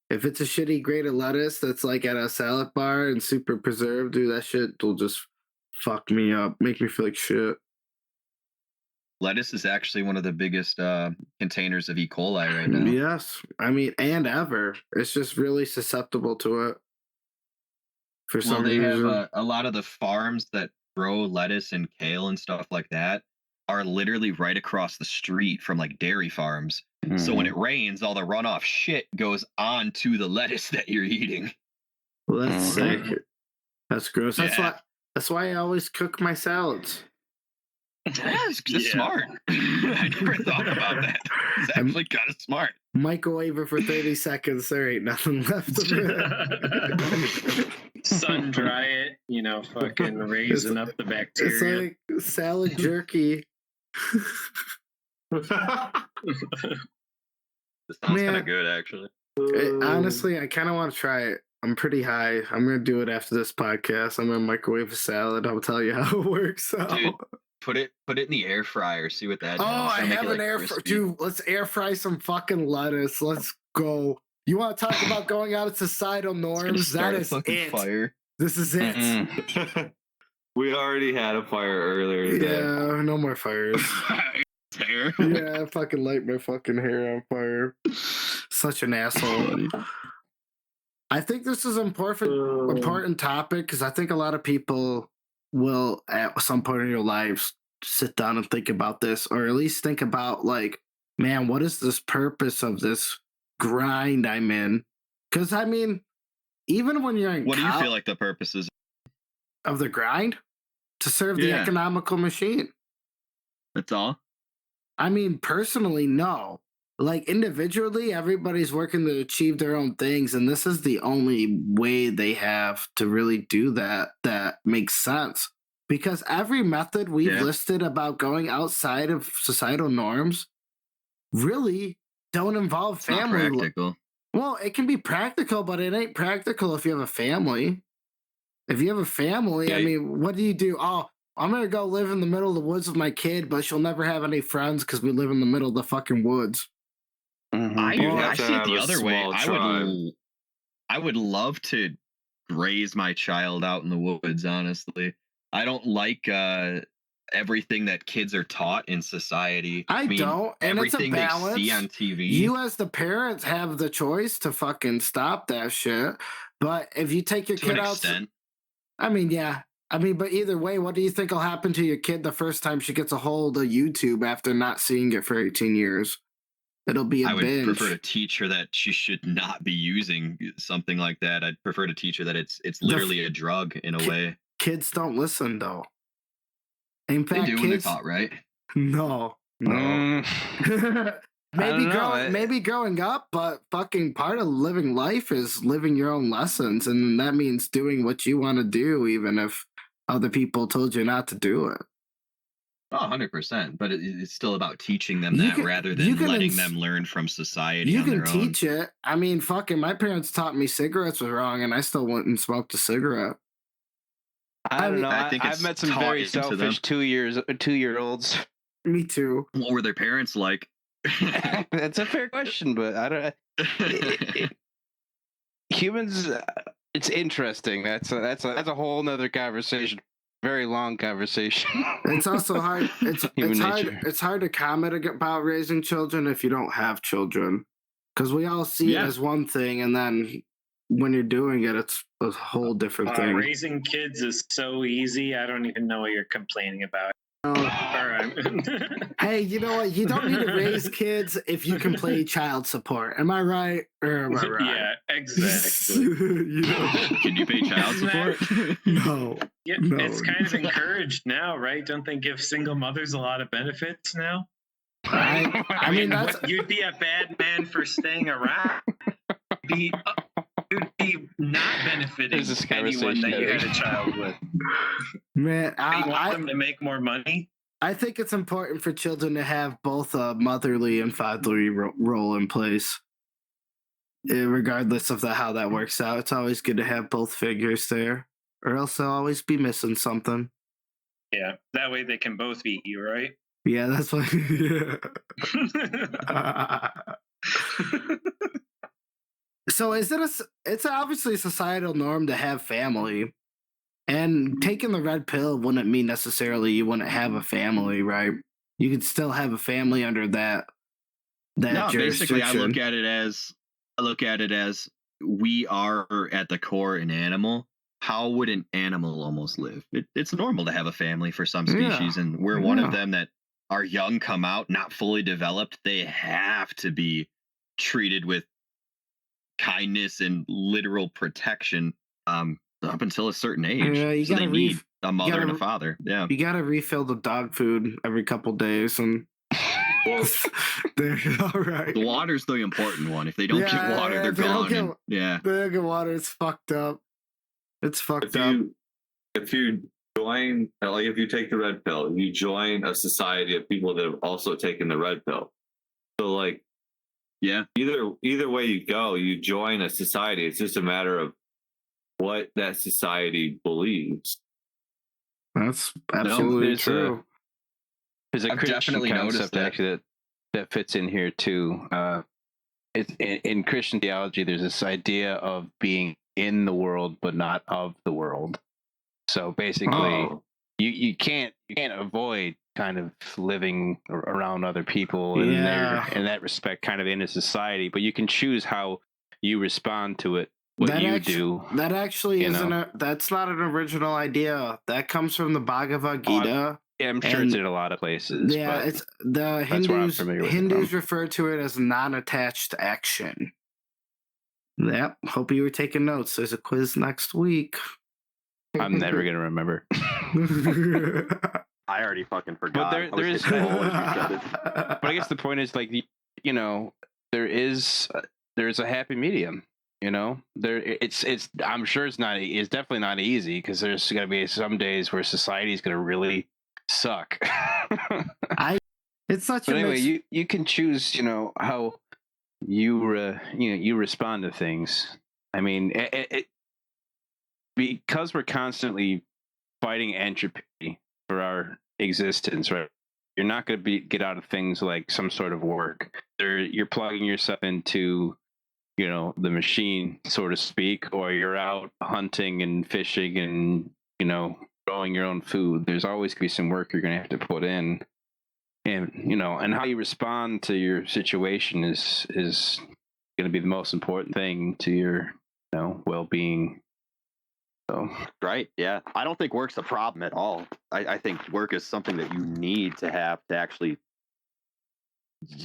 If it's a shitty grade of lettuce that's like at a salad bar and super preserved, dude, that shit will just fuck me up, make me feel like shit. Lettuce is actually one of the biggest containers of E. coli right now. Yes, I mean, and ever. It's just really susceptible to it. For some they reason. have a lot of the farms that grow lettuce and kale and stuff like that are literally right across the street from like dairy farms. Mm-hmm. So when it rains, all the runoff shit goes onto the lettuce that you're eating. Well, that's sick. That's gross. That's why I always cook my salads. That's smart. I never thought about that. It's actually kind of smart. Microwave it for 30 seconds. There ain't nothing left of it. Sun dry it, fucking raising up the bacteria. It's like salad jerky. This sounds kind of good, actually. Honestly, I kind of want to try it. I'm pretty high. I'm going to do it after this podcast. I'm going to microwave a salad. I'll tell you how it works. Dude, put it in the air fryer. See what that does. I have an air fryer. Dude, let's air fry some fucking lettuce. Let's go. You want to talk about going out of societal norms? That is it. Fire. This is it. Mm-hmm. We already had a fire earlier today. Yeah, no more fires. Hair. Yeah, I fucking light my fucking hair on fire. Such an asshole. I think this is an important topic because I think a lot of people will at some point in your lives sit down and think about this, or at least think about like, man, what is this purpose of this grind I'm in? Because I mean, even when you're in what do you feel like the purpose is of the grind? to serve the Yeah. economical machine. That's all. I mean, personally, no. Like individually, everybody's working to achieve their own things, and this is the only way they have to really do that makes sense. Because every method we've Yeah. listed about going outside of societal norms really don't involve It's not family. practical. Well, it can be practical, but it ain't practical if you have a family. If you have a family, I Yeah. mean, what do you do? Oh, I'm gonna go live in the middle of the woods with my kid, but she'll never have any friends because we live in the middle of the fucking woods. Mhm. I, You have I to see it have the a other way. small tribe. I would love to raise my child out in the woods, honestly. I don't like everything that kids are taught in society. I mean, don't, and it's a everything they see balance. on TV. You as the parents have the choice to fucking stop that shit. But if you take your to an kid out, extent. I mean, yeah. I mean, but either way, what do you think will happen to your kid the first time she gets a hold of YouTube after not seeing it for 18 years? It'll be a I would binge. prefer to teach her that she should not be using something like that. I'd prefer to teach her that it's literally a drug in a way. Kids don't listen though. In They fact, do when they're kids taught right. no. Mm, maybe don't know. maybe growing up, but fucking part of living life is living your own lessons, and that means doing what you want to do, even if other people told you not to do it. Oh, 100%. But it's still about teaching them You that can- rather you than can letting ins- them learn from society You on can their own. teach it. I mean, fucking, my parents taught me cigarettes was wrong, and I still went and smoked a cigarette. I don't mean, know. I think I've it's met some taught very into them. selfish 2-year-olds. Me too. What were their parents like? That's a fair question, but I don't. Humans, it's interesting. That's a whole nother conversation. Very long conversation. It's also hard. Human hard. nature. It's hard to comment about raising children if you don't have children, because we all see it Yeah. as one thing, and then when you're doing it, it's a whole different thing. Raising kids is so easy. I don't even know what you're complaining about. Oh, Or, hey, you know what? You don't need to raise kids if you can play child support. Am I right? Or am I right? yeah, exactly. You know, Can you pay child Isn't that- support? no. Yeah, No. it's kind of encouraged now, right? Don't they give single mothers a lot of benefits now? I mean, that's you'd be a bad man for staying around. You'd be not benefiting There's this anyone that you had a conversation. child with. man. You want them to make more money? I think it's important for children to have both a motherly and fatherly role in place. Regardless of how that works out, it's always good to have both figures there, or else they'll always be missing something. Yeah, that way they can both eat you, right? Yeah, that's why. So it's obviously a societal norm to have family, and taking the red pill wouldn't mean necessarily you wouldn't have a family, right? You could still have a family under that No, basically, I jurisdiction. look at it as we are at the core an animal. How would an animal almost live? It's normal to have a family for some Yeah. species, and we're one Yeah. of them that are young, come out, not fully developed. They have to be treated with kindness and literal protection up until a certain age. Yeah, you so they gotta need a mother gotta and a re- father. Yeah. You gotta refill the dog food every couple days, and they're all right. The water's the important one. If they don't Yeah, get water, yeah, they're if they don't gone. get- and- yeah. They don't get water. It's fucked up. It's fucked up. If you join, like if you take the red pill, you join a society of people that have also taken the red pill. So like Yeah. either way you go, you join a society. It's just a matter of what that society believes. That's absolutely there's true. There's a I've Christian definitely noticed concept that. actually that fits in here too. It's in Christian theology. There's this idea of being in the world but not of the world. So basically, Oh, you can't avoid kind of living around other people and Yeah. in that respect, kind of in a society. But you can choose how you respond to it. What That you actu- do. That actually you isn't know. that's not an original idea. That comes from the Bhagavad Gita. Yeah, I'm sure and- it's in a lot of places. Yeah, but it's the where I'm Hindus. familiar with it Hindus from. refer to it as non-attached action. Yep. Hope you were taking notes. There's a quiz next week. I'm never gonna remember. I already fucking forgot. there I was is- getting old when you said it. But I guess the point is, like, you know, there's a happy medium. You know, it's I'm sure it's definitely not easy, because there's gonna be some days where society is gonna really suck. It's such But a anyway, you can choose, you know, how you respond to things. I mean, because we're constantly fighting entropy for our existence, right? You're not going to get out of things like some sort of work. You're plugging yourself into, you know, the machine, so to speak, or you're out hunting and fishing and, you know, growing your own food. There's always going to be some work you're going to have to put in. And, you know, and how you respond to your situation is going to be the most important thing to your, you know, well-being. So, Right. Yeah. I don't think work's a problem at all. I think work is something that you need to have to actually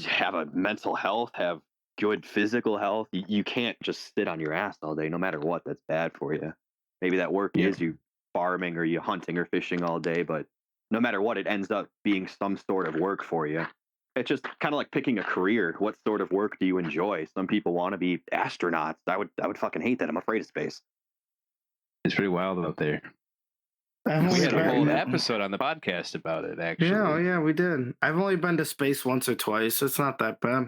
have a mental health, have good physical health. You can't just sit on your ass all day, no matter what. That's bad for you. Maybe that work is you farming or you hunting or fishing all day, but no matter what, it ends up being some sort of work for you. It's just kind of like picking a career. What sort of work do you enjoy? Some people want to be astronauts. I would fucking hate that. I'm afraid of space. it's pretty wild out there. We had a whole episode on the podcast about it, actually. Yeah, we did. I've only been to space once or twice. It's not that bad.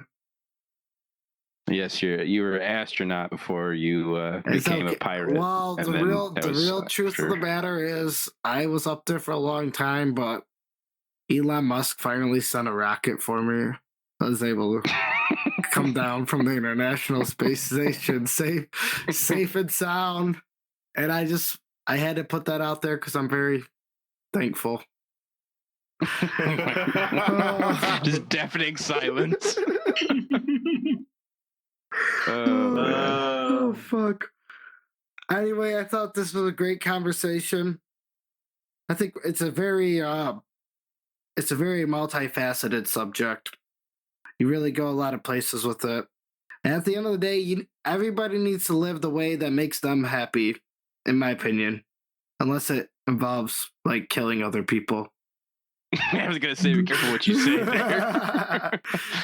Yes, you were an astronaut before you became a pirate. Well, And the then real that was truth of the matter is, I was up there for a long time, but Elon Musk finally sent a rocket for me. I was able to come down from the International Space Station safe and sound, and I had to put that out there because I'm very thankful. Just deafening silence. Oh, fuck. Anyway, I thought this was a great conversation. I think it's a very multifaceted subject. You really go a lot of places with it. And at the end of the day, everybody needs to live the way that makes them happy, in my opinion. Unless it involves, like, killing other people. I was going to say, be careful what you say there.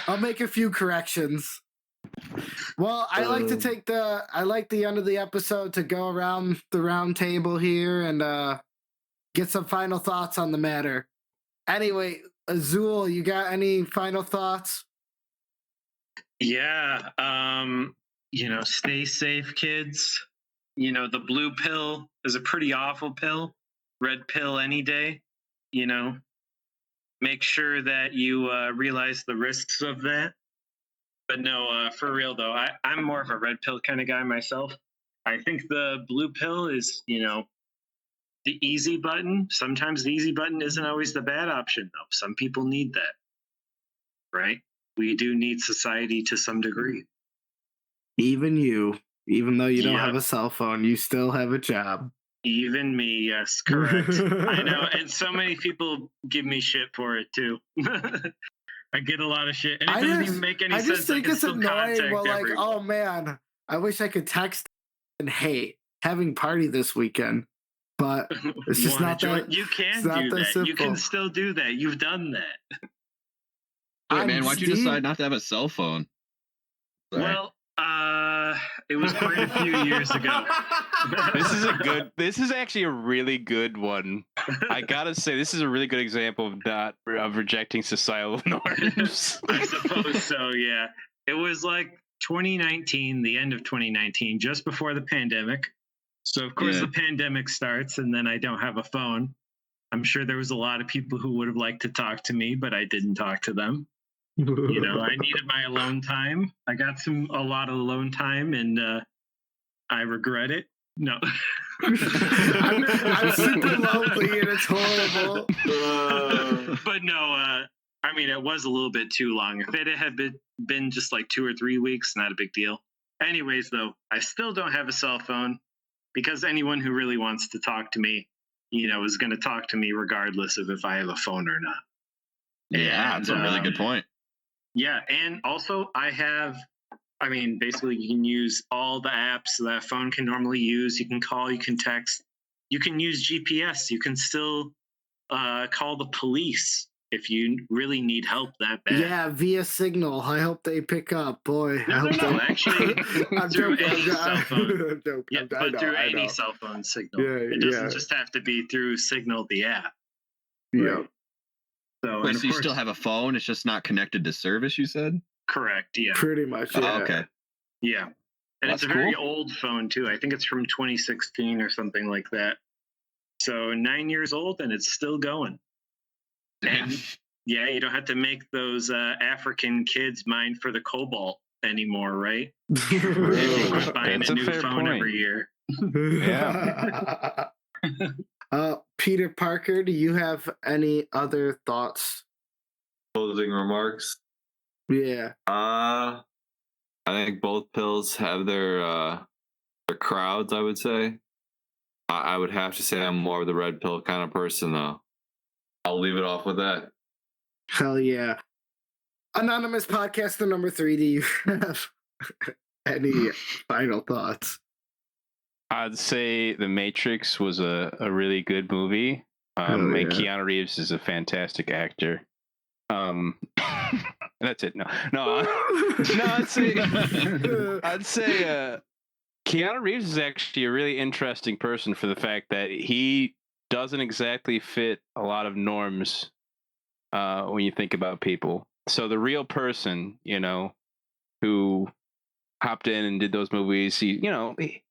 I'll make a few corrections. Well, I like the end of the episode to go around the round table here and get some final thoughts on the matter. Anyway, Azul, you got any final thoughts? Yeah. You know, stay safe, kids. You know, the blue pill is a pretty awful pill. Red pill any day. You know, make sure that you realize the risks of that. But no, for real though, I'm more of a red pill kind of guy myself. I think the blue pill is, you know, the easy button. Sometimes the easy button isn't always the bad option though. Some people need that, right? We do need society to some degree. Even though you don't Yeah. have a cell phone, you still have a job. Even me, yes, correct. I know, and so many people give me shit for it too. I get a lot of shit, and it doesn't even make any I sense. just think it's annoying. Well, like, everyone. oh man, I wish I could text and hey, having party this weekend, but it's just Wanna not join? that. You can it's not do that that. You can simple. still do that. You've done that. Wait, I'm man, why'd you Steve. decide not to have a cell phone? Sorry. Well, it was quite a few years ago. This is actually a really good one. I gotta say, this is a really good example of rejecting societal norms. I suppose so, yeah. It was like 2019, the end of 2019, just before the pandemic. So, of course, Yeah. the pandemic starts, and then I don't have a phone. I'm sure there was a lot of people who would have liked to talk to me, but I didn't talk to them. You know, I needed my alone time. I got a lot of alone time, and I regret it. No. I'm super lonely and it's horrible. But no, I mean, it was a little bit too long. If it had been just like 2 or 3 weeks, not a big deal. Anyways, though, I still don't have a cell phone because anyone who really wants to talk to me, you know, is going to talk to me regardless of if I have a phone or not. Yeah, that's a really good point. Yeah, and also I mean, basically you can use all the apps that a phone can normally use. You can call, you can text. you can use GPS. You can still call the police if you really need help that bad. Yeah, via Signal. I hope they pick up, boy. No, actually, I'm through joking. any cell phone. I'm joking. Yeah, I but know, through I any know. cell phone signal. Yeah, It doesn't yeah. just have to be through Signal, the app. Yeah. So, Wait, and so of you course, still have a phone? It's just not connected to service. You said? correct. Yeah, Pretty much. Oh, Yeah. okay. yeah. And That's it's a very cool. old phone too. I think it's from 2016 or something like that. So 9 years old and it's still going. And yeah, you don't have to make those African kids mine for the cobalt anymore, right? Buying That's a a new fair phone point. every year. Yeah. Peter Parker, do you have any other thoughts? Closing remarks. Yeah. I think both pills have their crowds. I would say. I would have to say I'm more of the red pill kind of person, though. I'll leave it off with that. Hell yeah. Anonymous podcaster number 3, do you have any final thoughts? I'd say The Matrix was a really good movie. Hell And yeah. Keanu Reeves is a fantastic actor. That's it. No, I'd say Keanu Reeves is actually a really interesting person for the fact that he doesn't exactly fit a lot of norms when you think about people. So the real person, who hopped in and did those movies, he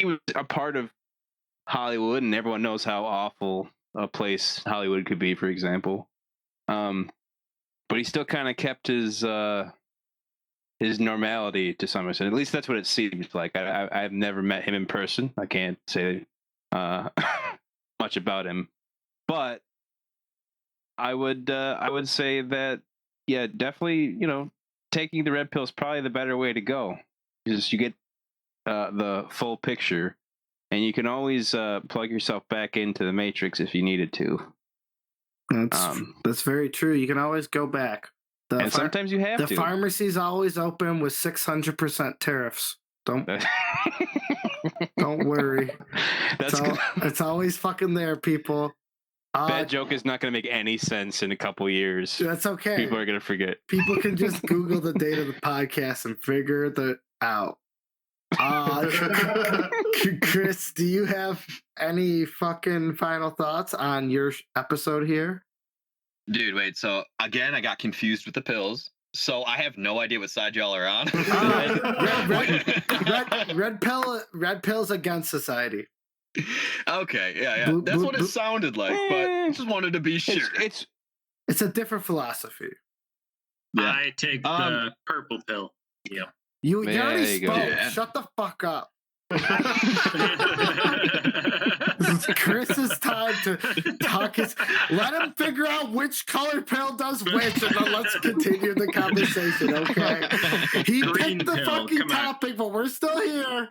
was a part of Hollywood, and everyone knows how awful a place Hollywood could be, for example. But he still kind of kept his normality to some extent. At least that's what it seems like. I've never met him in person. I can't say much about him, but I would say that, yeah, definitely, taking the red pill is probably the better way to go, because you get the full picture, and you can always plug yourself back into the Matrix if you needed to. That's very true. You can always go back. And sometimes you have the to. pharmacy's always open with 600% tariffs. Don't worry. It's always fucking there, people. That joke is not going to make any sense in a couple years. That's okay. People are going to forget. People can just Google the date of the podcast and figure that out. Chris, do you have any fucking final thoughts on your episode here? Dude, wait. So again, I got confused with the pills. So I have no idea what side y'all are on. Red pills against society. Okay, yeah. Blue- That's blue- what it blue- sounded like, but just wanted to be sure. It's It's a different philosophy. Yeah. I take the purple pill. Yeah. You There already you go. spoke. Yeah. Shut the fuck up. Chris's time to talk. Let him figure out which color pill does which, and then let's continue the conversation, okay? He Green picked the pill, fucking come on. topic, but we're still here.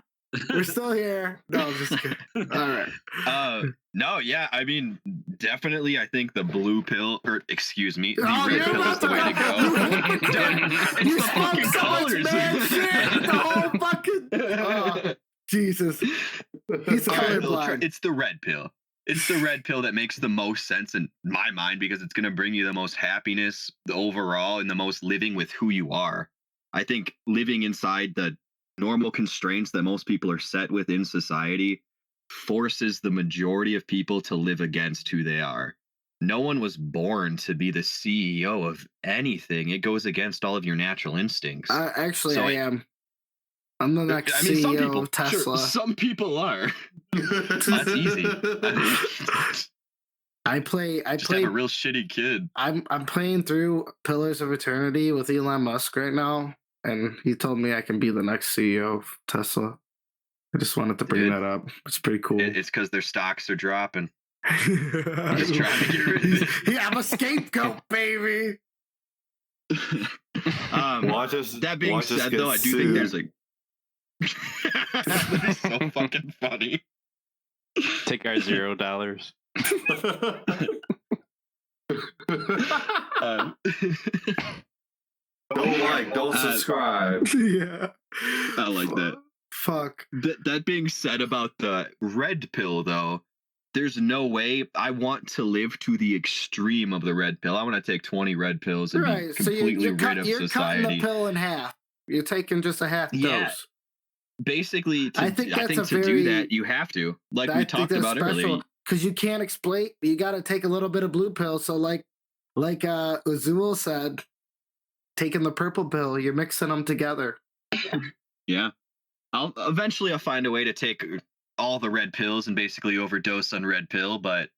We're still here. No, I'm just kidding. All right. No, yeah, I mean, definitely, I think the blue pill, or excuse me, the Oh, red you're pill is about the to way to go. go. It's You the spoke fucking so much colors. mad shit. The whole fucking. Oh, Jesus. He's All right, we'll colorblind. it's the red pill. It's the red pill that makes the most sense in my mind, because it's going to bring you the most happiness overall and the most living with who you are. I think living inside the normal constraints that most people are set with in society forces the majority of people to live against who they are. No one was born to be the CEO of anything. It goes against all of your natural instincts. Actually, So I am. I'm the next I mean, CEO some people, of Tesla. sure, some people are. That's easy. I play. Just have a real shitty kid. I'm playing through Pillars of Eternity with Elon Musk right now, and he told me I can be the next CEO of Tesla. I just wanted to bring Dude. that up. It's pretty cool. It's because their stocks are dropping. He's trying to get rid of it. Yeah, I'm a scapegoat, baby. Watch us. That being watch us said, get though, I do think there's a. That'd be so fucking funny. take our $0. Don't like, don't subscribe. Yeah. I like that. Fuck. That being said about the red pill, though, there's no way I want to live to the extreme of the red pill. I want to take 20 red pills and be Right. So completely you're, rid cut, of you're cutting society. the pill in half. You're taking just a half Yeah. dose. Basically, I think that's a to do very- that, you have to, like we talked about earlier. because you can't explain. You got to take a little bit of blue pill. So like Azul said, taking the purple pill, you're mixing them together. Yeah. I'll find a way to take all the red pills and basically overdose on red pill, but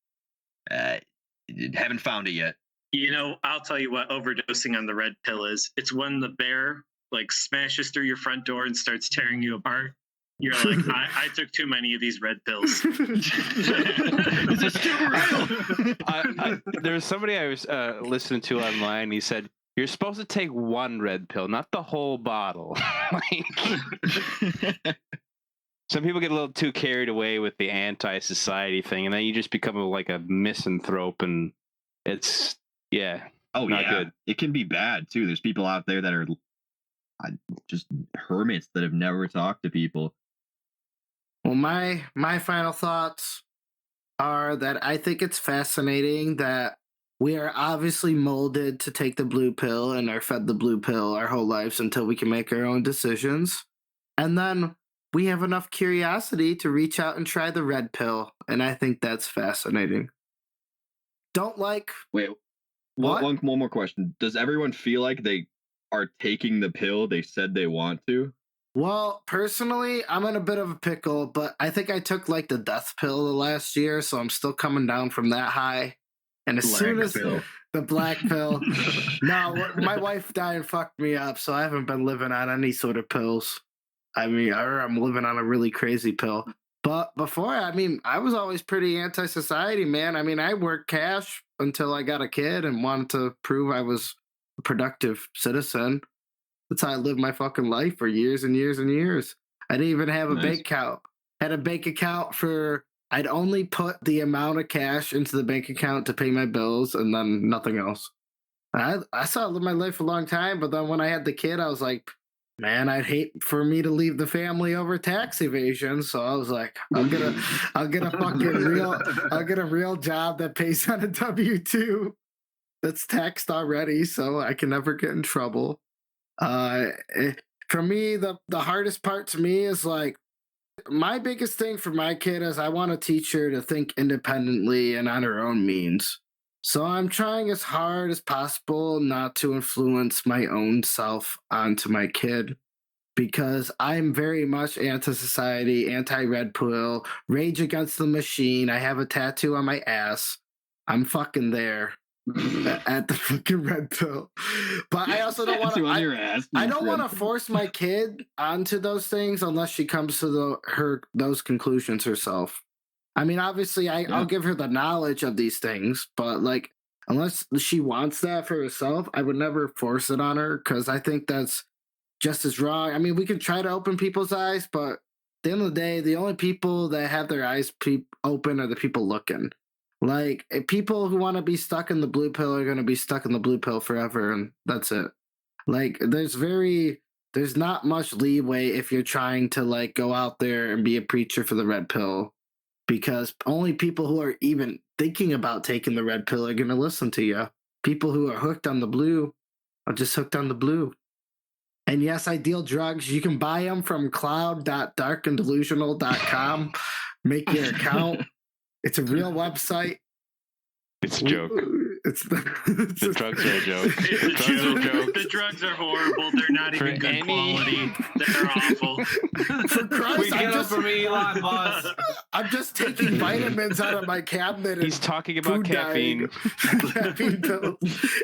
haven't found it yet. You know, I'll tell you what overdosing on the red pill is. It's when the bear like smashes through your front door and starts tearing you apart. You're like, I took too many of these red pills. Is this too real? There was somebody I was listening to online. He said, "You're supposed to take one red pill, not the whole bottle." Some people get a little too carried away with the anti-society thing, and then you just become like a misanthrope, and it's Oh not yeah, good. it can be bad too. There's people out there that are just hermits that have never talked to people. Well, my final thoughts are that I think it's fascinating that we are obviously molded to take the blue pill and are fed the blue pill our whole lives until we can make our own decisions. And then we have enough curiosity to reach out and try the red pill. And I think that's fascinating. Don't like... Wait, What? one more question. Does everyone feel like they are taking the pill they said they want to? Well, personally, I'm in a bit of a pickle, but I think I took like the death pill the last year, so I'm still coming down from that high. And as soon as pill. the black pill, no, my wife died and fucked me up, so I haven't been living on any sort of pills. I mean, I'm living on a really crazy pill. But before, I mean, I was always pretty anti-society, man. I mean, I worked cash until I got a kid and wanted to prove I was a productive citizen. That's how I lived my fucking life for years and years and years. I didn't even have a Nice. bank account. Had a bank account for, I'd only put the amount of cash into the bank account to pay my bills and then nothing else. I saw I lived my life a long time, but then when I had the kid, I was like, man, I'd hate for me to leave the family over tax evasion. So I was like, I'll get a real job that pays on a W-2 that's taxed already, so I can never get in trouble. For me, the hardest part to me is like, my biggest thing for my kid is I want to teach her to think independently and on her own means. So I'm trying as hard as possible not to influence my own self onto my kid, because I'm very much anti-society, anti-red pill, rage against the machine. I have a tattoo on my ass. I'm fucking there at the fucking red pill. But I also don't want to. I don't want to force my kid onto those things unless she comes to those conclusions herself. I mean, obviously, I'll give her the knowledge of these things, but like, unless she wants that for herself, I would never force it on her, because I think that's just as wrong. I mean, we can try to open people's eyes, but at the end of the day, the only people that have their eyes open are the people looking. Like, people who want to be stuck in the blue pill are going to be stuck in the blue pill forever, and that's it. Like, there's not much leeway if you're trying to like go out there and be a preacher for the red pill, because only people who are even thinking about taking the red pill are going to listen to you. People who are hooked on the blue are just hooked on the blue. And yes, I deal drugs. You can buy them from cloud.darkanddelusional.com. Make your account. It's a real website. It's a joke. The drugs are a joke. The drugs are a joke. The drugs are horrible. They're not For even good any- quality. They're awful. For Christ, Elon I'm just taking vitamins out of my cabinet. And He's talking about food caffeine. caffeine pills.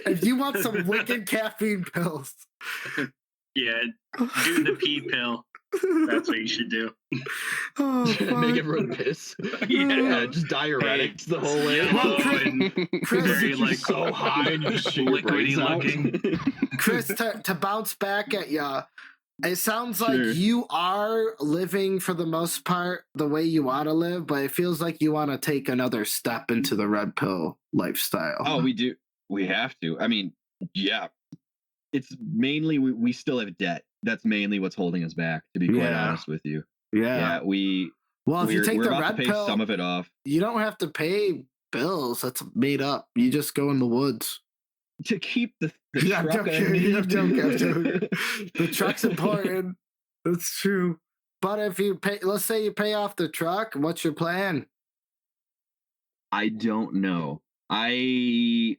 If you want some wicked caffeine pills, Yeah, do the pee pill. That's what you should do. oh, Make fuck. everyone piss. Yeah, just diuretics the whole way. Well, Chris, Very like so high and you just shit your liquidy brains out. looking. Chris, to bounce back at ya, it sounds like Sure. you are living for the most part the way you want to live, but it feels like you want to take another step into the red pill lifestyle. Oh, we do. We have to. I mean, yeah. It's mainly we still have debt. That's mainly what's holding us back, to be quite Yeah. honest with you. yeah. We Well, if you take we're the about red to pay pill, some of it off you don't have to pay bills. That's made up. You just go in the woods. to keep the Yeah, I'm truck I joking, need. I'm joking. The truck's important. That's true. But if you pay, let's say you pay off the truck, what's your plan? I don't know. I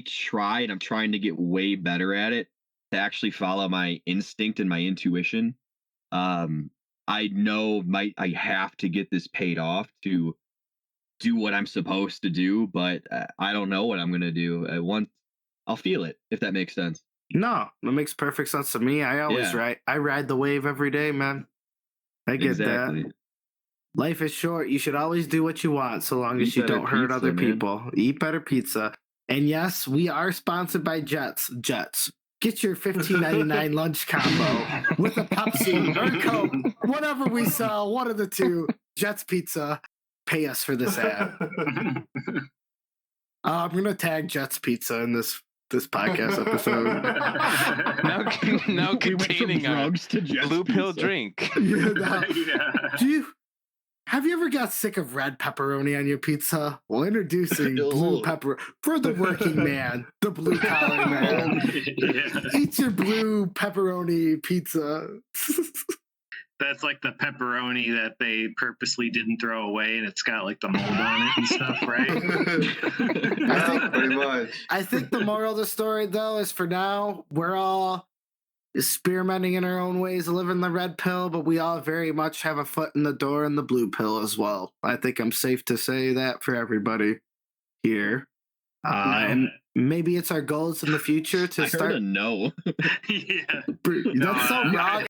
tried. I'm trying to get way better at it, to actually follow my instinct and my intuition. I know I have to get this paid off to do what I'm supposed to do, but I don't know what I'm gonna do. I'll feel it, if that makes sense. No, that makes perfect sense to me. I always Yeah. ride. I ride the wave every day, man. I get Exactly. that. Life is short. You should always do what you want, so long as Eat you better don't hurt pizza, other man. people. Eat better pizza. And yes, we are sponsored by Jets. Jets. Get your $15.99 lunch combo with a Pepsi or a Coke, whatever we sell. One of the two. Jets Pizza. Pay us for this ad. I'm gonna tag Jets Pizza in this podcast episode. Now We went from containing a drugs to Jets blue pill Pizza. drink. Yeah, no. Yeah. Have you ever got sick of red pepperoni on your pizza? Well, introducing blue Ugh. pepper for the working man, the blue collar man. Yeah. Eat your blue pepperoni pizza. That's like the pepperoni that they purposely didn't throw away, and it's got like the mold on it and stuff, right? I think Pretty much. I think the moral of the story, though, is for now, we're all experimenting in our own ways, living the red pill, but we all very much have a foot in the door in the blue pill as well. I think I'm safe to say that for everybody here. And maybe it's our goals in the future to I heard start. a no. Yeah. That's so wrong.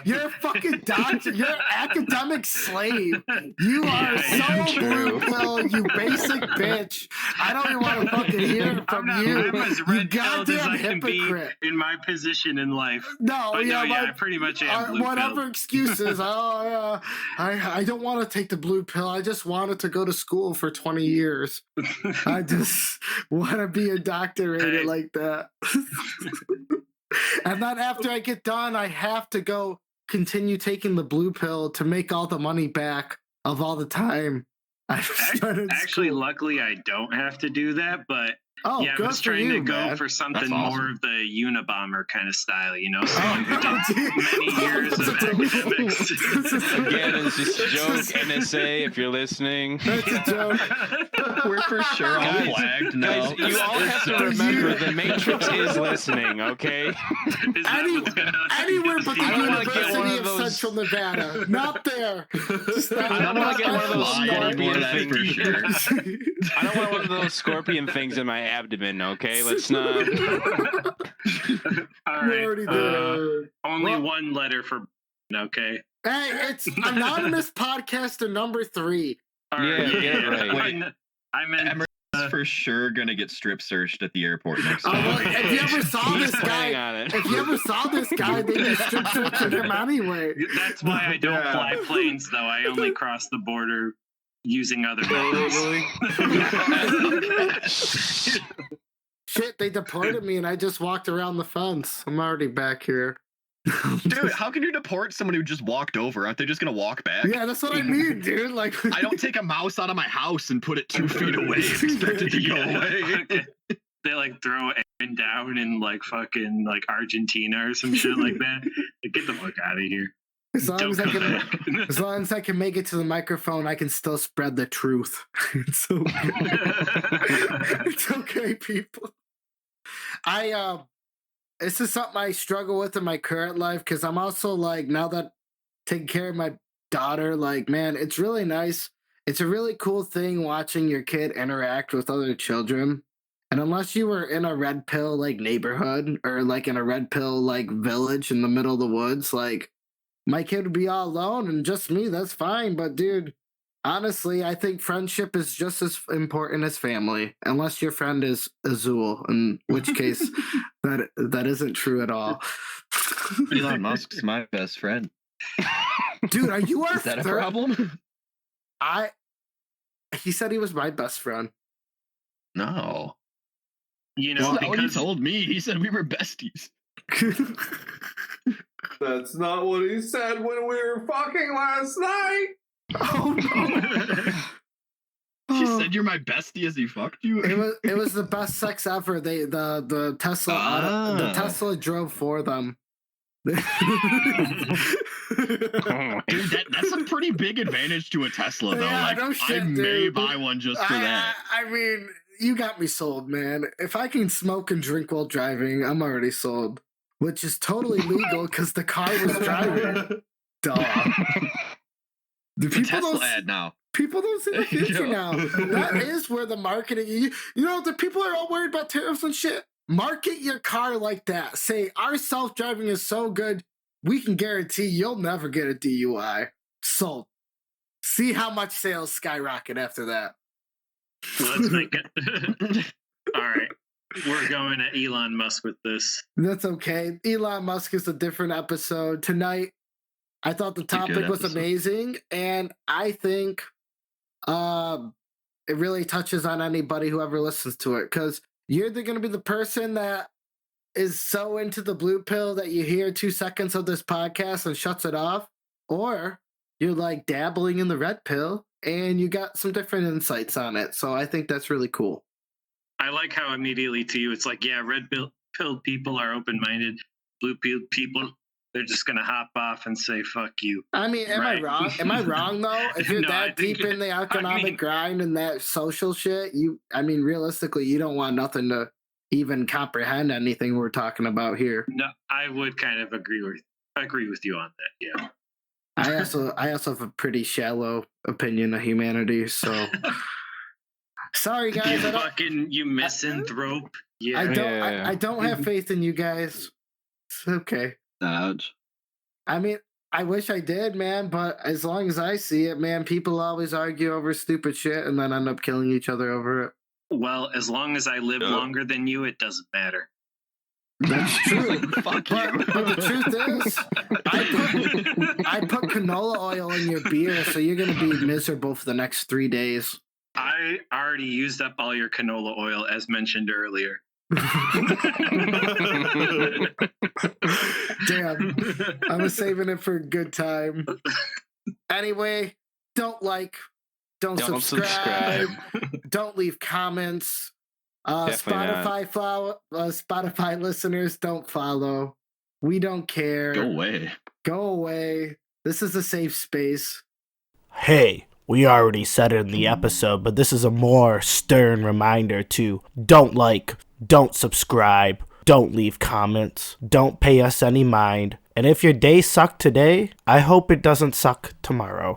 You're a fucking doctor. You're an academic slave. You are Yeah, so blue pill, you basic bitch. I don't even want to fucking hear it from you. I'm as You red pilled as goddamn I can be hypocrite. in my position in life. No, But yeah, no, yeah, my- I pretty much am blue whatever pilled. excuses. I don't want to take the blue pill. I just wanted to go to school for 20 years. I just want to be indoctrinated Hey. like that. And then after I get done, I have to go continue taking the blue pill to make all the money back of all the time I started Actually, school. luckily, I don't have to do that, but Oh, yeah, I good was for trying you, to go man. for something That's awesome. more of the Unabomber kind of style, you know? So Oh, did many years of academics. Again, it's just a joke. NSA, if you're listening. That's a joke. We're for sure all Guys, flagged now. Guys, you all have to remember the Matrix is listening, okay? Is that what's gonna Anywhere but the I don't wanna get one University of of those- Central Nevada. Not there. Just that- I don't want to get one of those Lie anymore, scorpion that's for things. sure. I don't want one of those scorpion things in my abdomen, okay? Let's not. All We're right. already there. Only Well- one letter for okay. Hey, it's Anonymous Podcaster number 3. All right. Yeah, get it right. Wait. I meant Emerson's for sure gonna get strip searched at the airport next Oh, well, time. if you ever saw He's this planning guy, on it. if you ever saw this guy, they'd be strip searching him anyway. that's why I don't Yeah. fly planes, though. I only cross the border using other methods. Shit, they deported me and I just walked around the fence. I'm already back here. Dude, how can you deport someone who just walked over? Aren't they just gonna walk back? Yeah, that's what I mean, dude. Like, I don't take a mouse out of my house and put it 2 feet away and expect it to go Yeah. away. They like throw Aaron down in like fucking like Argentina or some shit like that. Like, get the fuck out of here. as long Don't as I come can, back. as long as I can make it to the microphone, I can still spread the truth. It's okay. It's okay, people. This is something I struggle with in my current life because I'm also like, now that taking care of my daughter, like, man, it's really nice. It's a really cool thing watching your kid interact with other children. And unless you were in a red pill like neighborhood or like in a red pill like village in the middle of the woods, like my kid would be all alone and just me, that's fine. But dude, honestly, I think friendship is just as important as family, unless your friend is Azul, in which case that isn't true at all. Elon Musk's my best friend. Dude, are you our Is that a third? problem? He said he was my best friend. No. You That's know, not what he because told me. He said we were besties. That's not what he said when we were fucking last night. Oh no. She Oh. said you're my bestie as he fucked you. It was the best sex ever. The Tesla the Ah. Tesla drove for them. Dude, that's a pretty big advantage to a Tesla, though. Yeah, like, no shit, I may dude. buy one just for that. I mean, you got me sold, man. If I can smoke and drink while driving, I'm already sold. Which is totally legal because the car was driving. Duh. The It's a Tesla ad now. people don't see the future Yeah. now. That is where the marketing. You know, the people are all worried about tariffs and shit. Market your car like that. Say our self-driving is so good, we can guarantee you'll never get a DUI. Sold. See how much sales skyrocket after that. Let's make it. All right. We're going at Elon Musk with this. That's okay. Elon Musk is a different episode. Tonight, I thought the a good topic was episode. amazing, and I think it really touches on anybody who ever listens to it, because you're either going to be the person that is so into the blue pill that you hear 2 seconds of this podcast and shuts it off, or you're like dabbling in the red pill and you got some different insights on it. So I think that's really cool. I like how immediately to you it's like, yeah, red-pilled people are open-minded. Blue-pilled people, they're just going to hop off and say, fuck you. I mean, am I Right. wrong? Am I wrong though? If you're No, I that think- deep in the economic mean- grind and that social shit, realistically, you don't want nothing to even comprehend anything we're talking about here. No, I would kind of agree with you on that. Yeah. I also have a pretty shallow opinion of humanity, so sorry You guys. fucking misanthrope. Yeah. I don't have faith in you guys. It's okay. Ouch. I mean, I wish I did, man, but as long as I see it, man, people always argue over stupid shit and then end up killing each other over it. Well, as long as I live Yeah. longer than you, it doesn't matter. That's true. Fuck you. But the truth is, I put canola oil in your beer, so you're gonna be miserable for the next 3 days. I already used up all your canola oil, as mentioned earlier. Damn, I was saving it for a good time. Anyway, don't Don't subscribe. don't leave comments. Definitely Spotify listeners, don't follow. We don't care. Go away. Go away. This is a safe space. Hey, we already said it in the episode, but this is a more stern reminder to don't subscribe, don't leave comments, don't pay us any mind. And if your day sucked today, I hope it doesn't suck tomorrow.